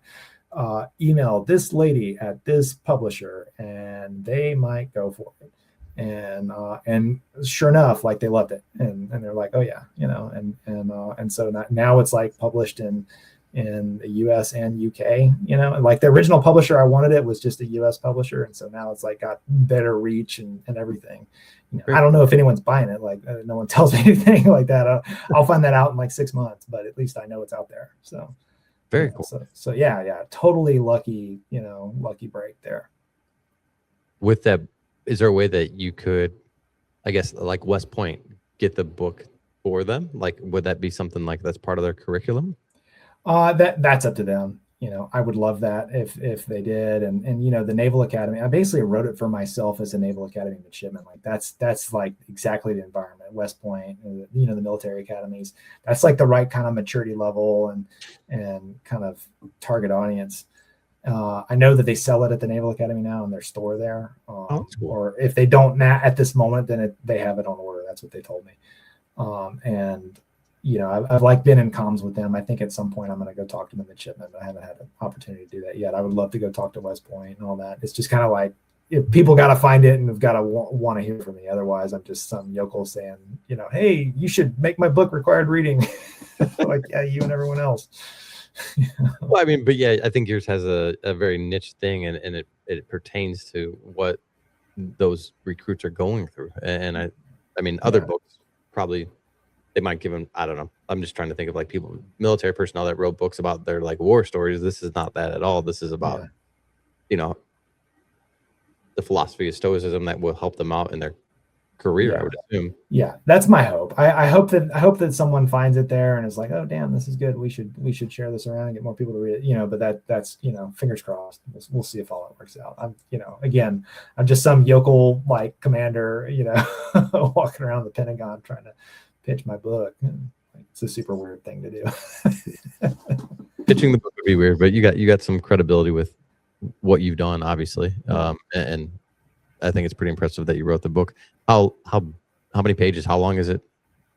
F: email this lady at this publisher, and they might go for it. And sure enough, like they loved it, and they're like, oh yeah, you know, and so now it's like published in the US and UK, you know, and like the original publisher I wanted it was just a US publisher, and so now it's like got better reach and everything. You know, I don't know if anyone's buying it, like no one tells me anything like that. I'll find that out in like 6 months, but at least I know it's out there. So
A: very cool.
F: So yeah, totally lucky, you know, lucky break there.
A: With that, is there a way that you could, I guess, like West Point, get the book for them? Like, would that be something like that's part of their curriculum?
F: That's up to them. You know, I would love that if they did. And you know, the Naval Academy, I basically wrote it for myself as a Naval Academy midshipman. Like that's like exactly the environment. West Point, you know, the military academies. That's like the right kind of maturity level and kind of target audience. I know that they sell it at the Naval Academy now in their store there.
A: Cool.
F: Or if they don't at this moment, then they have it on order. That's what they told me. And you know, I've like been in comms with them. I think at some point I'm going to go talk to the midshipmen, but I haven't had an opportunity to do that yet. I would love to go talk to West Point and all that. It's just kind of like, if people got to find it and have got to want to hear from me. Otherwise, I'm just some yokel saying, you know, hey, you should make my book required reading. Like, yeah, you and everyone else.
A: Well, I mean, but yeah, I think yours has a very niche thing, and it pertains to what those recruits are going through. And I mean, other books probably they might give them, I don't know. I'm just trying to think of like people, military personnel that wrote books about their like war stories. This is not that at all. This is about, you know, the philosophy of Stoicism that will help them out in their career, I would assume. Yeah,
F: that's my hope. I hope that someone finds it there and is like, oh damn, this is good. We should share this around and get more people to read it. You know, but that's you know, fingers crossed. We'll see if all that works out. I'm just some yokel like commander, you know, walking around the Pentagon trying to pitch my book. It's a super weird thing to do.
A: Pitching the book would be weird, but you got some credibility with what you've done, obviously, and I think it's pretty impressive that you wrote the book. How many pages? How long is it?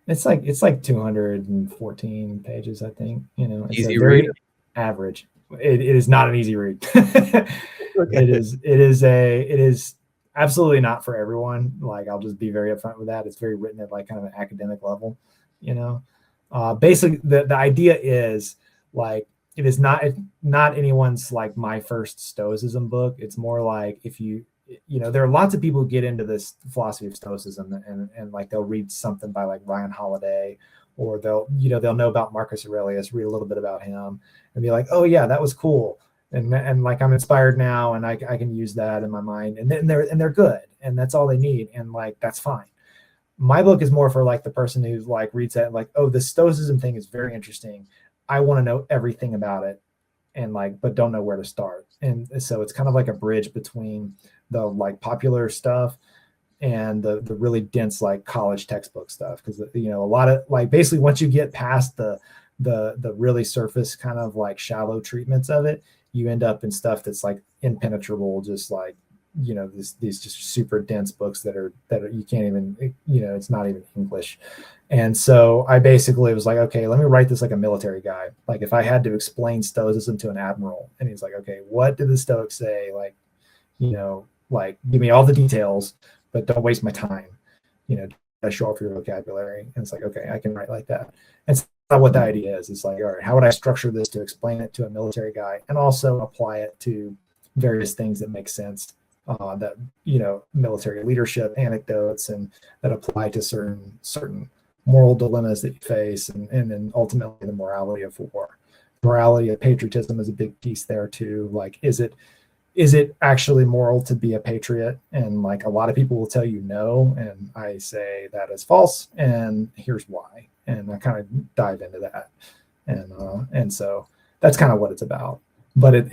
F: It's like 214 pages, I think. You know, it's
A: easy
F: very
A: read.
F: Average. It is not an easy read. Okay. It is absolutely not for everyone. Like, I'll just be very upfront with that. It's very written at like kind of an academic level. You know, basically the idea is like, it is not anyone's like my first Stoicism book. It's more like if you know, there are lots of people who get into this philosophy of Stoicism and like they'll read something by like Ryan Holiday, or they'll know about Marcus Aurelius, read a little bit about him and be like, oh yeah, that was cool. And like, I'm inspired now and I can use that in my mind, and then they're good, and that's all they need. And like, that's fine. My book is more for like the person who's like reads that and like, oh, the Stoicism thing is very interesting. I want to know everything about it. and like, but don't know where to start. And so it's kind of like a bridge between the like popular stuff and the really dense like college textbook stuff. Because you know, a lot of like basically once you get past the really surface kind of like shallow treatments of it, you end up in stuff that's like impenetrable, just like, you know, these just super dense books that are you can't even, you know, it's not even English. And so I basically was like, okay, let me write this like a military guy. Like if I had to explain Stoicism to an admiral, and he's like, okay, what did the Stoics say? Like, you know, like give me all the details, but don't waste my time. You know, I show off your vocabulary. And it's like, okay, I can write like that. And it's not what the idea is. It's like, all right, how would I structure this to explain it to a military guy and also apply it to various things that make sense, that, you know, military leadership anecdotes and that apply to certain moral dilemmas that you face, and then ultimately the morality of war. Morality of patriotism is a big piece there too. Like, is it actually moral to be a patriot? And like a lot of people will tell you no, and I say that is false, and here's why. And I kind of dive into that, and so that's kind of what it's about. But it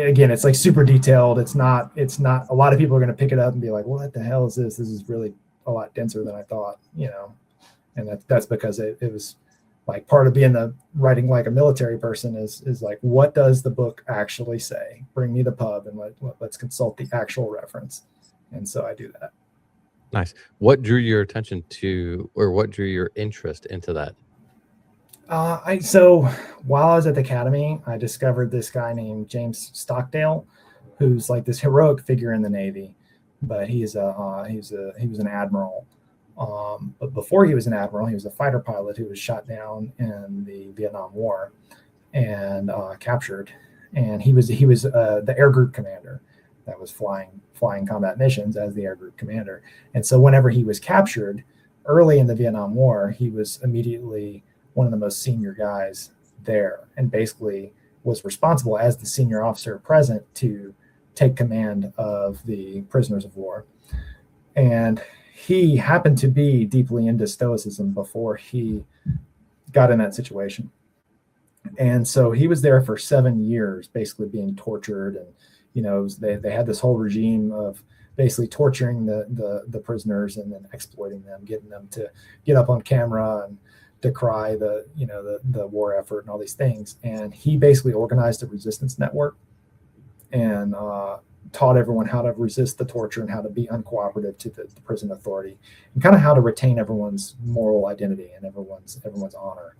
F: again, it's like super detailed. It's not. A lot of people are going to pick it up and be like, "What the hell is this? This is really a lot denser than I thought," you know. And that's because it was like part of being the writing like a military person is like, what does the book actually say? Bring me the pub and let's consult the actual reference. And so I do that.
A: Nice. What drew your attention to, or what drew your interest into that?
F: So while I was at the academy, I discovered this guy named James Stockdale, who's like this heroic figure in the Navy, but he was an admiral. But before he was an admiral, he was a fighter pilot who was shot down in the Vietnam War and captured. And he was the air group commander that was flying combat missions as the air group commander. And so whenever he was captured early in the Vietnam War, he was immediately one of the most senior guys there, and basically was responsible as the senior officer present to take command of the prisoners of war. And he happened to be deeply into Stoicism before he got in that situation. And so he was there for 7 years, basically being tortured. And, you know, they had this whole regime of basically torturing the prisoners and then exploiting them, getting them to get up on camera and decry the war effort and all these things. And he basically organized a resistance network and taught everyone how to resist the torture and how to be uncooperative to the prison authority, and kind of how to retain everyone's moral identity and everyone's honor.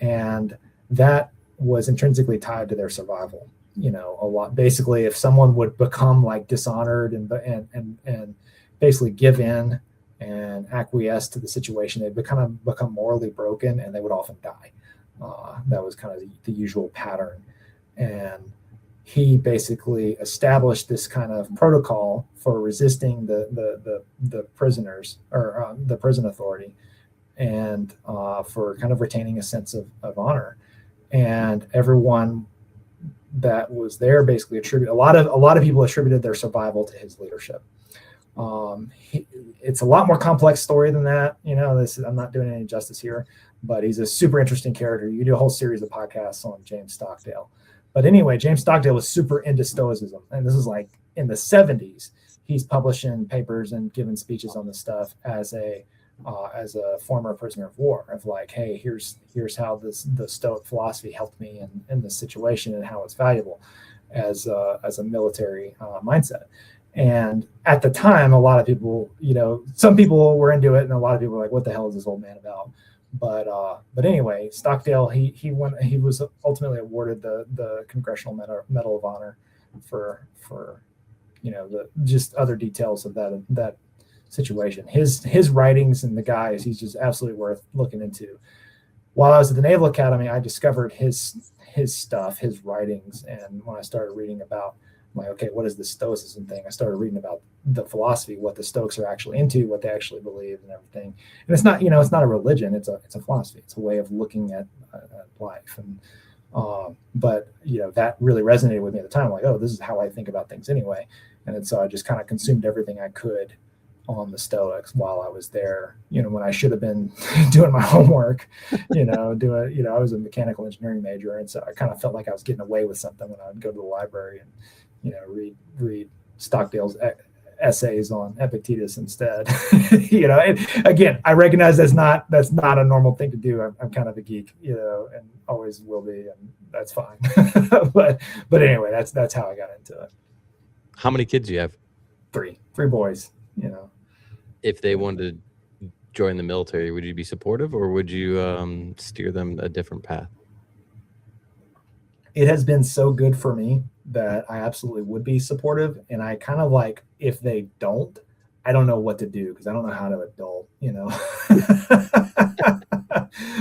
F: And that was intrinsically tied to their survival. You know, a lot. Basically, if someone would become like dishonored and basically give in and acquiesce to the situation, they'd become morally broken, and they would often die. That was kind of the usual pattern. And he basically established this kind of protocol for resisting the prisoners or the prison authority, and for kind of retaining a sense of honor. And everyone that was there basically attributed a lot of people attributed their survival to his leadership. It's a lot more complex story than that. You know, I'm not doing any justice here, but he's a super interesting character. You can do a whole series of podcasts on James Stockdale. But anyway, James Stockdale was super into Stoicism, and this is like in the 70s. He's publishing papers and giving speeches on this stuff as a former prisoner of war, of like, hey, here's how the Stoic philosophy helped me in this situation, and how it's valuable as a military mindset. And at the time, a lot of people, you know, some people were into it, and a lot of people were like, what the hell is this old man about? But anyway, Stockdale, he was ultimately awarded the Congressional Medal of Honor for you know, the just other details of that situation. His writings and the guys, he's just absolutely worth looking into. While I was at the Naval Academy, I discovered his stuff, his writings, and when I started reading about, I'm like, okay, what is the Stoicism thing? I started reading about the philosophy, what the Stoics are actually into, what they actually believe, and everything. And it's not, you know, it's not a religion; it's a philosophy. It's a way of looking at life. And but you know, that really resonated with me at the time. I'm like, oh, this is how I think about things anyway. And so I just kind of consumed everything I could on the Stoics while I was there, when I should have been doing my homework, I was a mechanical engineering major. And so I kind of felt like I was getting away with something when I would go to the library and, read Stockdale's essays on Epictetus instead. And again, I recognize that's not a normal thing to do. I'm kind of a geek, and always will be, and that's fine. but anyway, that's how I got into it.
A: How many kids do you have?
F: Three boys,
A: If they wanted to join the military, would you be supportive, or would you steer them a different path?
F: It has been so good for me that I absolutely would be supportive. And I kind of like, if they don't, I don't know what to do because I don't know how to adult,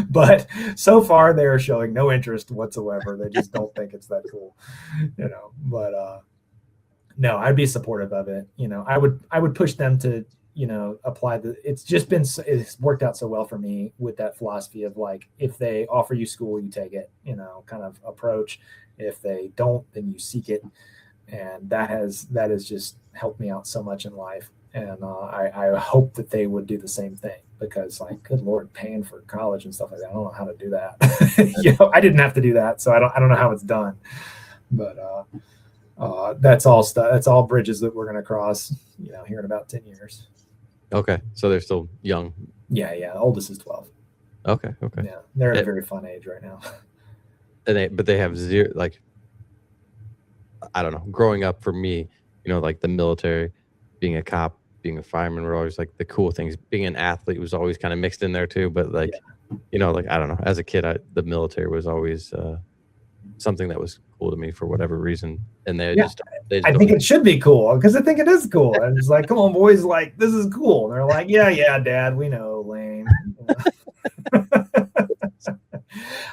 F: But so far they are showing no interest whatsoever. They just don't think it's that cool, But no, I'd be supportive of it. I would push them to, apply it's worked out so well for me with that philosophy of like, if they offer you school, you take it, kind of approach. If they don't, then you seek it. And that has just helped me out so much in life. And I hope that they would do the same thing, because like, good Lord, paying for college and stuff like that, I don't know how to do that. I didn't have to do that, so I don't know how it's done. But that's all stuff. That's all bridges that we're going to cross, here in about 10 years.
A: Okay, so they're still young.
F: Yeah. The oldest is 12.
A: Okay.
F: Yeah, they're at a very fun age right now.
A: But they have zero, like, I don't know. Growing up for me, like the military, being a cop, being a fireman were always like the cool things. Being an athlete was always kind of mixed in there too. But like, like, I don't know. As a kid, the military was always something that was cool to me for whatever reason. And they just
F: I think it should be cool because I think it is cool. And it's like, come on, boys, like, this is cool. And they're like, yeah, Dad, we know, Lane.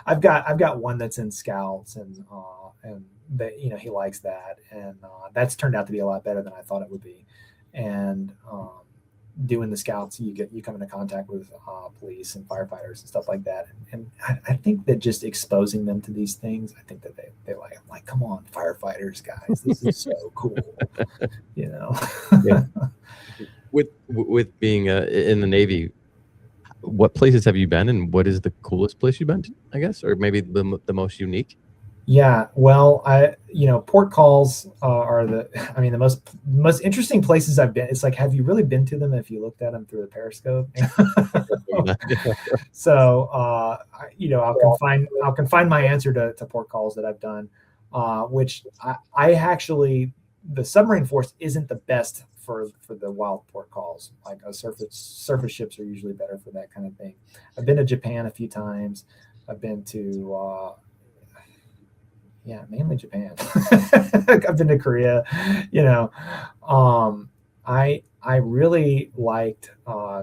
F: I've got one that's in Scouts, and that he likes that, and that's turned out to be a lot better than I thought it would be. And doing the Scouts, you come into contact with police and firefighters and stuff like that, and I think that just exposing them to these things, I think that they like, I'm like, come on, firefighters, guys, this is so cool,
A: Yeah. With being in the Navy, what places have you been, and what is the coolest place you've been to, I guess, or maybe the most unique?
F: Yeah, well, port calls are the most interesting places I've been. It's like, have you really been to them if you looked at them through the periscope? So, I'll confine my answer to port calls that I've done, which I actually, the submarine force isn't the best for the wild port calls. Like surface ships are usually better for that kind of thing. I've been to Japan a few times. I've been to mainly Japan. I've been to Korea. I really liked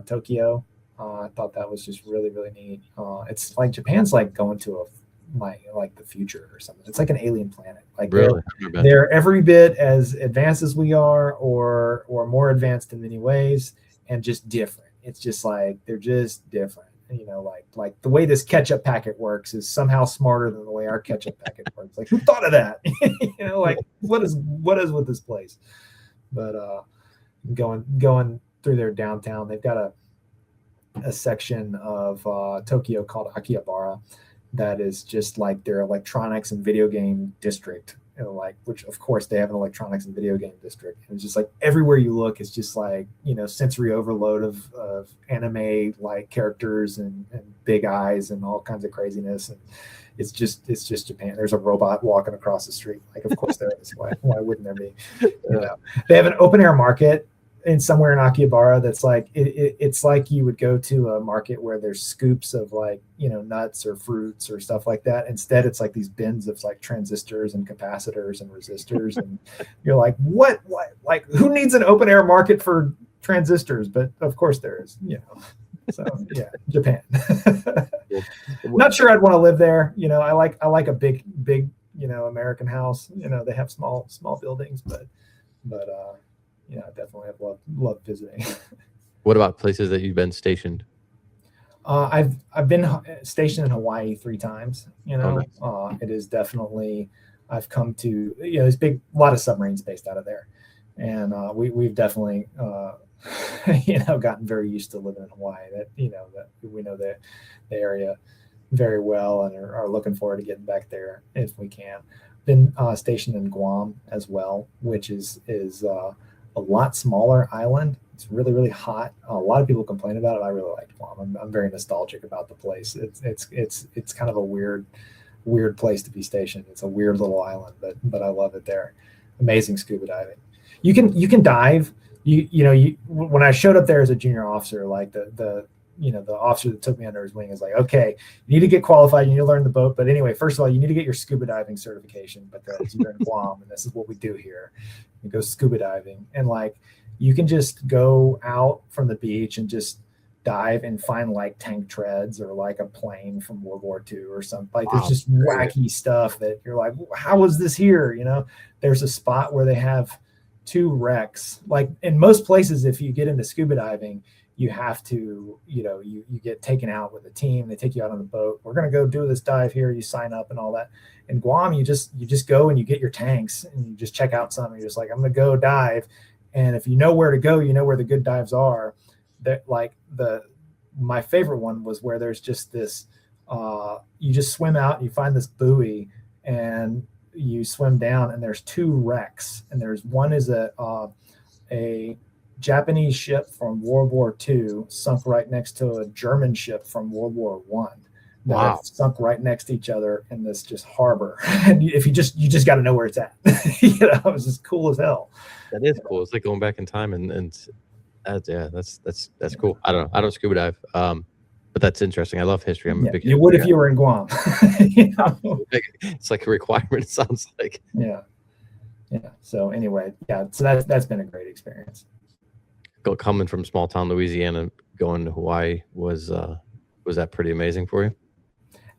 F: Tokyo. I thought that was just really, really neat. It's like Japan's like going to like the future or something. It's like an alien planet. Like
A: really?
F: They're every bit as advanced as we are, or more advanced in many ways, and just different. It's just like they're just different. Like the way this ketchup packet works is somehow smarter than the way our ketchup packet works. Like, who thought of that? Like what is with this place? But going through their downtown, they've got a section of Tokyo called Akihabara that is just like their electronics and video game district. Which of course they have an electronics and video game district. And it's just like everywhere you look, it's just like, sensory overload of anime like characters and big eyes and all kinds of craziness. And it's just Japan. There's a robot walking across the street. Like, of course there is. Why wouldn't there be? They have an open air market somewhere in Akihabara that's like it's like you would go to a market where there's scoops of like nuts or fruits or stuff like that. Instead, it's like these bins of like transistors and capacitors and resistors, and you're like, what? Like, who needs an open air market for transistors? But of course there is. So yeah, Japan. Not sure I'd want to live there. I like a big American house. They have small buildings, but. I definitely have loved visiting.
A: What about places that you've been stationed?
F: I've been stationed in Hawaii 3 times.
A: Nice.
F: It is definitely, I've come to, there's a lot of submarines based out of there, and we've definitely gotten very used to living in Hawaii. That that we know the area very well and are looking forward to getting back there if we can. Been stationed in Guam as well, which is a lot smaller island. It's really, really hot. A lot of people complain about it. I really like Guam. I'm very nostalgic about the place. It's kind of a weird place to be stationed. It's a weird little island, but I love it there. Amazing scuba diving. You can dive. When I showed up there as a junior officer, like the officer that took me under his wing is like, okay, you need to get qualified, you need to learn the boat. But anyway, first of all, you need to get your scuba diving certification because you're in Guam and this is what we do here. You go scuba diving, and like you can just go out from the beach and just dive and find like tank treads or like a plane from World War II or something. Like there's just wacky stuff that you're like, how was this here? There's a spot where they have 2 wrecks. Like in most places, if you get into scuba diving, you have to, you get taken out with a team. They take you out on the boat. We're going to go do this dive here. You sign up and all that. In Guam, you just go and you get your tanks and you just check out something. You're just like, I'm going to go dive. And if you know where to go, you know where the good dives are. That like my favorite one was where there's just this, you just swim out and you find this buoy and you swim down and there's 2 wrecks. And there's one is a Japanese ship from World War II sunk right next to a German ship from World War I. That sunk right next to each other in this just harbor. And if you just got to know where it's at. It was just cool as hell.
A: That is cool. It's like going back in time and that's cool. I don't know. I don't scuba dive. But that's interesting. I love history. I'm a big.
F: You would if you were in Guam.
A: It's like a requirement. It sounds like.
F: Yeah. So anyway, so that's been a great experience.
A: Coming from small town Louisiana, going to Hawaii was that pretty amazing for you?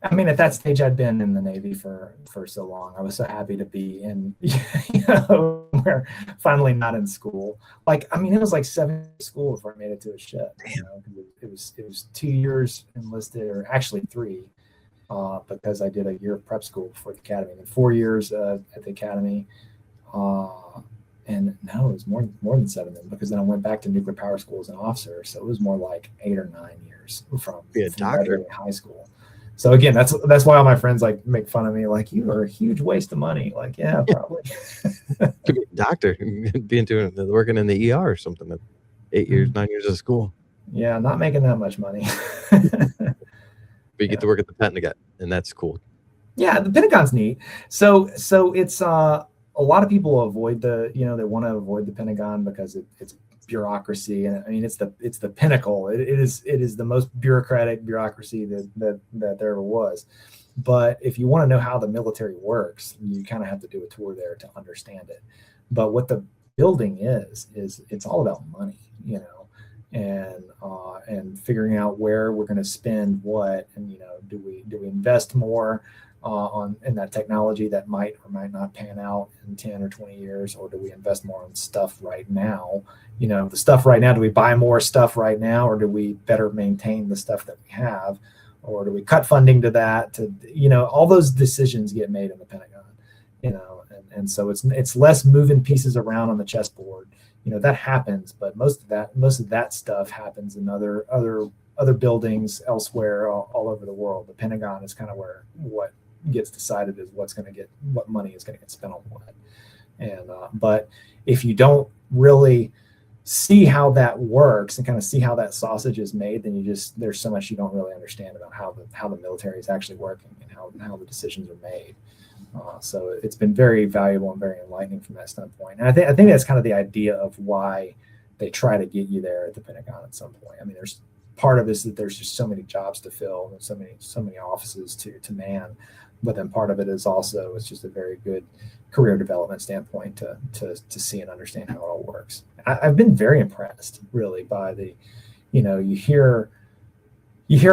F: I mean, at that stage, I'd been in the Navy for so long. I was so happy to be in, where finally not in school. Like, I mean, it was like 7 years of school before I made it to a ship. It was 2 years enlisted, or actually 3, because I did a year of prep school before the academy, and 4 years at the academy. And no, it was more than 7 then, because then I went back to nuclear power school as an officer. So it was more like 8 or 9 years from graduating high school. So again, that's why all my friends like make fun of me, like, you are a huge waste of money. Like, yeah, probably.
A: Could be a doctor, working in the ER or something. 8 years, 9 years of school.
F: Yeah, not making that much money.
A: But you get to work at the Pentagon, and that's cool.
F: Yeah, the Pentagon's neat. So it's a lot of people avoid they want to avoid the Pentagon because it's bureaucracy, and I mean it's the pinnacle. It is the most bureaucratic bureaucracy that there ever was. But if you want to know how the military works, you kind of have to do a tour there to understand it. But what the building is it's all about money, and figuring out where we're going to spend what, and do we invest more in that technology that might or might not pan out in 10 or 20 years, or do we invest more on stuff right now? The stuff right now, do we buy more stuff right now, or do we better maintain the stuff that we have, or do we cut funding to that? All those decisions get made in the Pentagon, and so it's less moving pieces around on the chessboard. That happens, but most of that stuff happens in other buildings elsewhere all over the world. The Pentagon is kind of where what gets decided is what money is going to get spent on what. And but if you don't really see how that works and kind of see how that sausage is made, then there's so much you don't really understand about how the military is actually working and how the decisions are made. So it's been very valuable and very enlightening from that standpoint. And I think that's kind of the idea of why they try to get you there at the Pentagon at some point. I mean, there's part of it is that there's just so many jobs to fill and so many offices to man. But then part of it is also it's just a very good career development standpoint to see and understand how it all works. I've been very impressed, really, by the, you hear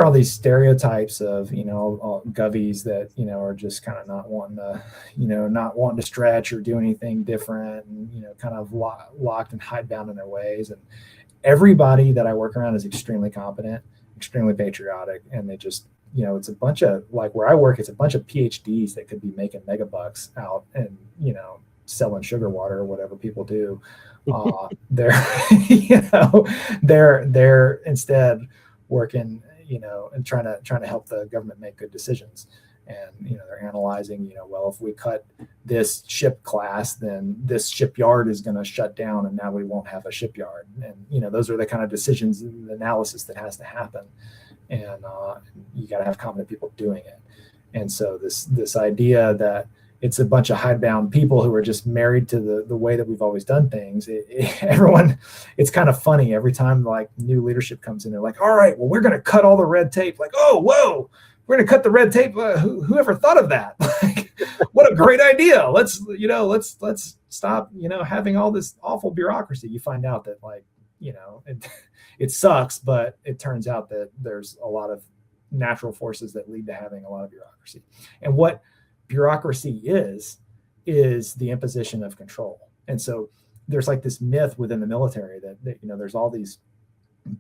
F: all these stereotypes of all govies that are just kind of not wanting to stretch or do anything different, and kind of locked and hidebound in their ways. And everybody that I work around is extremely competent, extremely patriotic, and they just it's a bunch of, like where I work, it's a bunch of PhDs that could be making megabucks out in selling sugar water or whatever people do. They're, you know, they're instead working, you know, and trying to help the government make good decisions. And, you know, they're analyzing, you know, well, if we cut this ship class, then this shipyard is going to shut down and now we won't have a shipyard. And, you know, those are the kind of decisions and analysis that has to happen. And you got to have competent people doing it. And so this idea that it's a bunch of hidebound people who are just married to the way that we've always done things. Everyone, it's kind of funny every time like new leadership comes in. They're like, all right, well, we're going to cut all the red tape. Like, oh, whoa. We're going to cut the red tape. Whoever thought of that? Like, what a great idea. Let's stop, you know, having all this awful bureaucracy. You find out that, like, you know, it sucks, but it turns out that there's a lot of natural forces that lead to having a lot of bureaucracy. And what bureaucracy is the imposition of control. And so there's like this myth within the military that you know, there's all these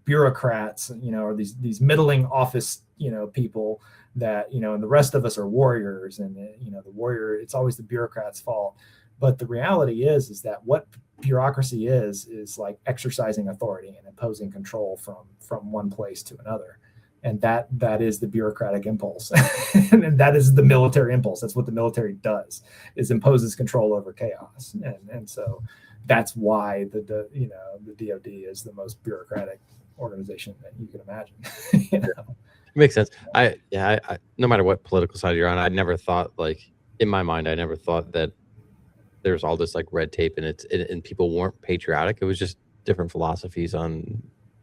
F: bureaucrats, you know, or these middling office, you know, people that, you know, and the rest of us are warriors, and you know, the warrior, it's always the bureaucrat's fault. But the reality is that what bureaucracy is like exercising authority and imposing control from one place to another. And that is the bureaucratic impulse. And that is the military impulse. That's what the military does, is imposes control over chaos. And so that's why the DoD is the most bureaucratic organization that you can imagine. You know?
A: It makes sense. I no matter what political side you're on, I never thought, like, in my mind, I never thought that there's all this like red tape and people weren't patriotic. It was just different philosophies on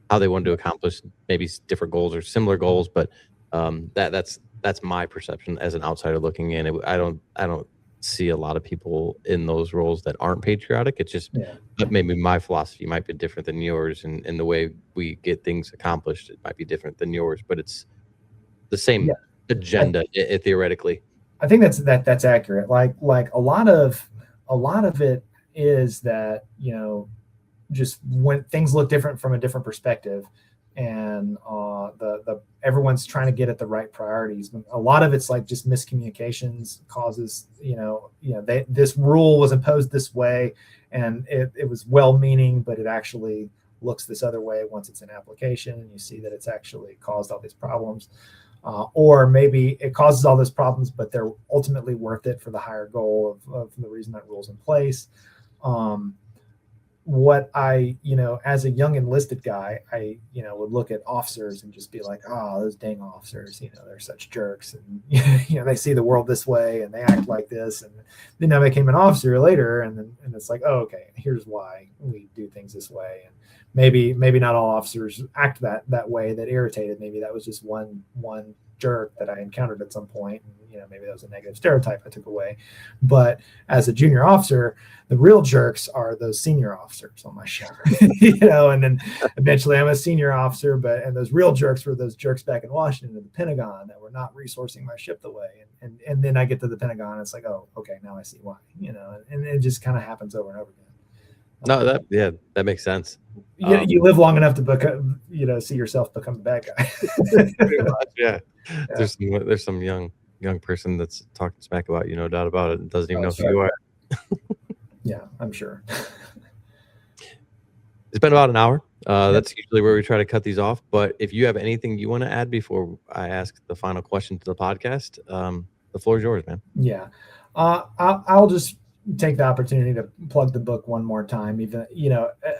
A: how they wanted to accomplish maybe different goals or similar goals. But that's my perception as an outsider looking in. I don't see a lot of people in those roles that aren't patriotic. It's just maybe my philosophy might be different than yours, and the way we get things accomplished, it might be different than yours, but it's the same agenda theoretically.
F: I think that's accurate. Like a lot of it is that, you know, just when things look different from a different perspective, and everyone's trying to get at the right priorities. A lot of it's like just miscommunications causes, this rule was imposed this way, and it was well-meaning, but it actually looks this other way once it's in application, and you see that it's actually caused all these problems. Or maybe it causes all those problems, but they're ultimately worth it for the higher goal of the reason that rule's in place. What I, as a young enlisted guy, I, would look at officers and just be like, oh, those dang officers, they're such jerks. And, they see the world this way and they act like this. And then I became an officer later, and it's like, oh, okay, here's why we do things this way. And maybe not all officers act that way. That irritated. Maybe that was just one jerk that I encountered at some point. And, maybe that was a negative stereotype I took away. But as a junior officer, the real jerks are those senior officers on my ship, and then eventually I'm a senior officer, and those real jerks were those jerks back in Washington at the Pentagon that were not resourcing my ship the way. And then I get to the Pentagon, and it's like, oh, okay, now I see why, and it just kind of happens over and over again.
A: No, that makes sense.
F: You live long enough to become, see yourself become the bad guy.
A: Pretty much, yeah. There's some young person that's talking smack about you, no doubt about it, and doesn't even know who you are.
F: Yeah, I'm sure.
A: It's been about an hour. That's usually where we try to cut these off. But if you have anything you want to add before I ask the final question to the podcast, the floor is yours, man.
F: Yeah, I'll just take the opportunity to plug the book one more time. Even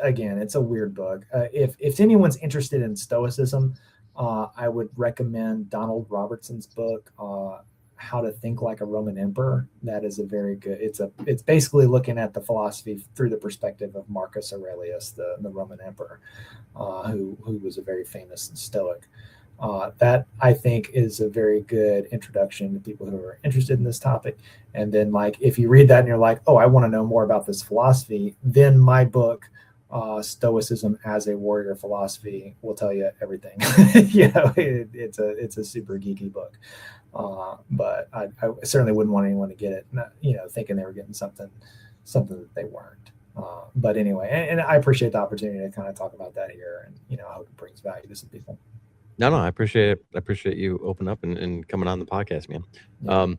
F: again, it's a weird book. If anyone's interested in Stoicism, I would recommend Donald Robertson's book, How to Think Like a Roman Emperor. That is a very good. It's basically looking at the philosophy through the perspective of Marcus Aurelius, the Roman emperor, who was a very famous Stoic. That I think is a very good introduction to people who are interested in this topic. And then, if you read that and you're like, oh, I want to know more about this philosophy, then my book, Stoicism as a Warrior Philosophy, will tell you everything. It's a super geeky book, but I certainly wouldn't want anyone to get it, thinking they were getting something that they weren't. But anyway, and I appreciate the opportunity to kind of talk about that here, and I hope it brings value to some people.
A: No, I appreciate it. I appreciate you opening up and coming on the podcast, man.
F: Yeah.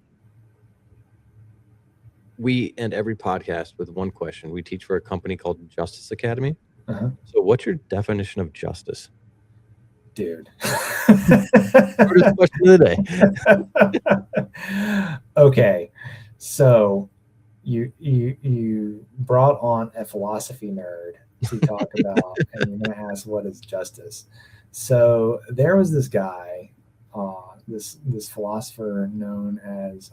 A: we end every podcast with one question. We teach for a company called Justice Academy.
F: Uh-huh.
A: So what's your definition of justice?
F: Dude.
A: First question of the day.
F: Okay, so you brought on a philosophy nerd to talk about, and you're going to ask what is justice. So there was this guy, this philosopher known as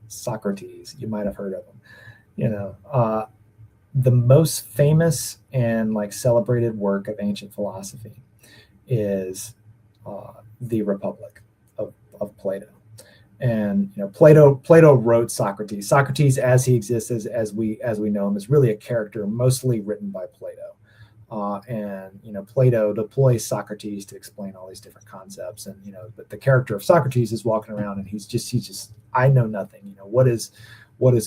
F: Socrates. You might have heard of him. You know, the most famous and like celebrated work of ancient philosophy is the Republic of Plato. And you know, Plato wrote Socrates. Socrates, as he exists, as we know him, is really a character mostly written by Plato. And you know, Plato deploys Socrates to explain all these different concepts. And you know, but the character of Socrates is walking around, and he's just I know nothing. You know, what is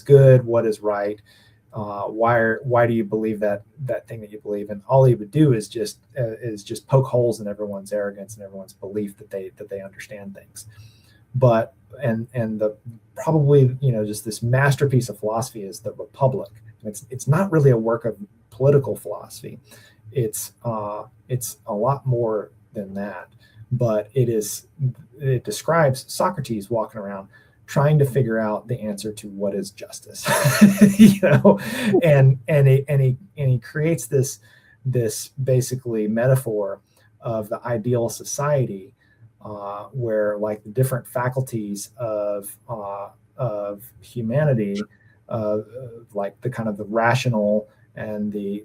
F: good, what is right. Why do you believe that thing that you believe? And all he would do is just poke holes in everyone's arrogance and everyone's belief that they understand things. But and the probably, you know, just this masterpiece of philosophy is the Republic. It's not really a work of political philosophy. It's a lot more than that. But it describes Socrates walking around trying to figure out the answer to what is justice, you know, and he creates this basically metaphor of the ideal society, where like the different faculties of humanity, like the kind of the rational and the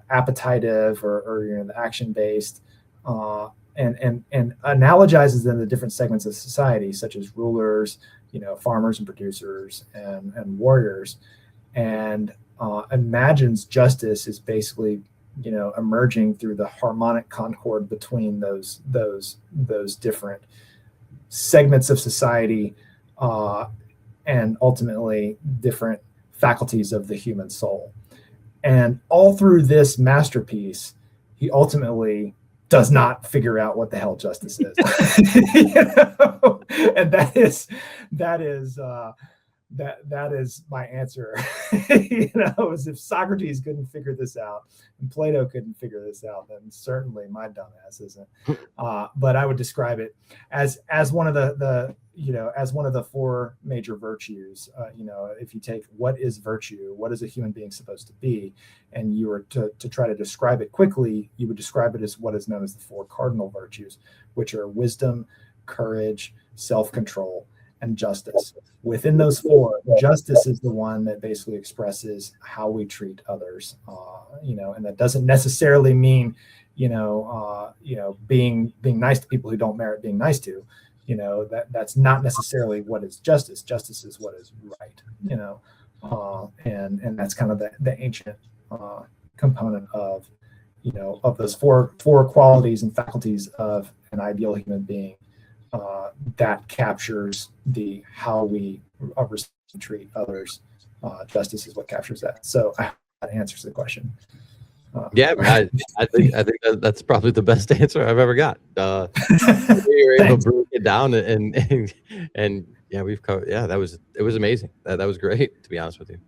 F: appetitive or you know, the action based, and analogizes them to different segments of society, such as rulers, you know, farmers and producers and warriors, and imagines justice is basically, you know, emerging through the harmonic concord between those different segments of society, and ultimately different faculties of the human soul. And all through this masterpiece, he ultimately does not figure out what the hell justice is. You know? And that is my answer. You know, is if Socrates couldn't figure this out and Plato couldn't figure this out, then certainly my dumbass isn't. But I would describe it as one of the you know, as one of the four major virtues. You know, if you take what is virtue, what is a human being supposed to be, and you were to try to describe it quickly, you would describe it as what is known as the four cardinal virtues, which are wisdom, courage, self-control, and justice. Within those four, justice is the one that basically expresses how we treat others. You know, and that doesn't necessarily mean, you know, being nice to people who don't merit being nice to. You know, that's not necessarily what is justice. Justice is what is right. You know, and that's kind of the ancient component of, you know, of those four qualities and faculties of an ideal human being. That captures how we treat others. Justice is what captures that. So that answers the question.
A: Yeah, I think that's probably the best answer I've ever got. You're able to break it down and yeah, we've covered. Yeah, it was amazing. That was great, to be honest with you.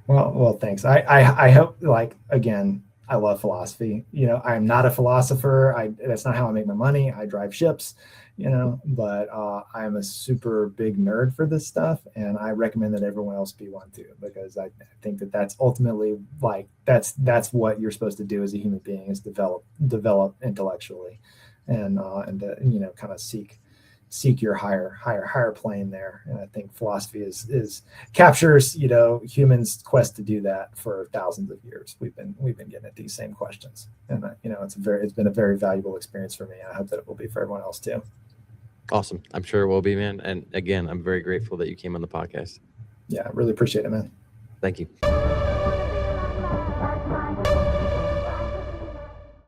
F: Well, thanks. I hope, like, again, I love philosophy. You know, I'm not a philosopher. That's not how I make my money. I drive ships, you know, but I'm a super big nerd for this stuff, and I recommend that everyone else be one too, because I think that that's ultimately, like, that's what you're supposed to do as a human being, is develop intellectually, and you know, kind of seek your higher plane there. And I think philosophy is captures, you know, humans' quest to do that for thousands of years. We've been getting at these same questions, and you know, it's been a very valuable experience for me. I hope that it will be for everyone else too.
A: Awesome. I'm sure it will be, man. And again, I'm very grateful that you came on the podcast.
F: Yeah, I really appreciate it, man.
A: Thank you.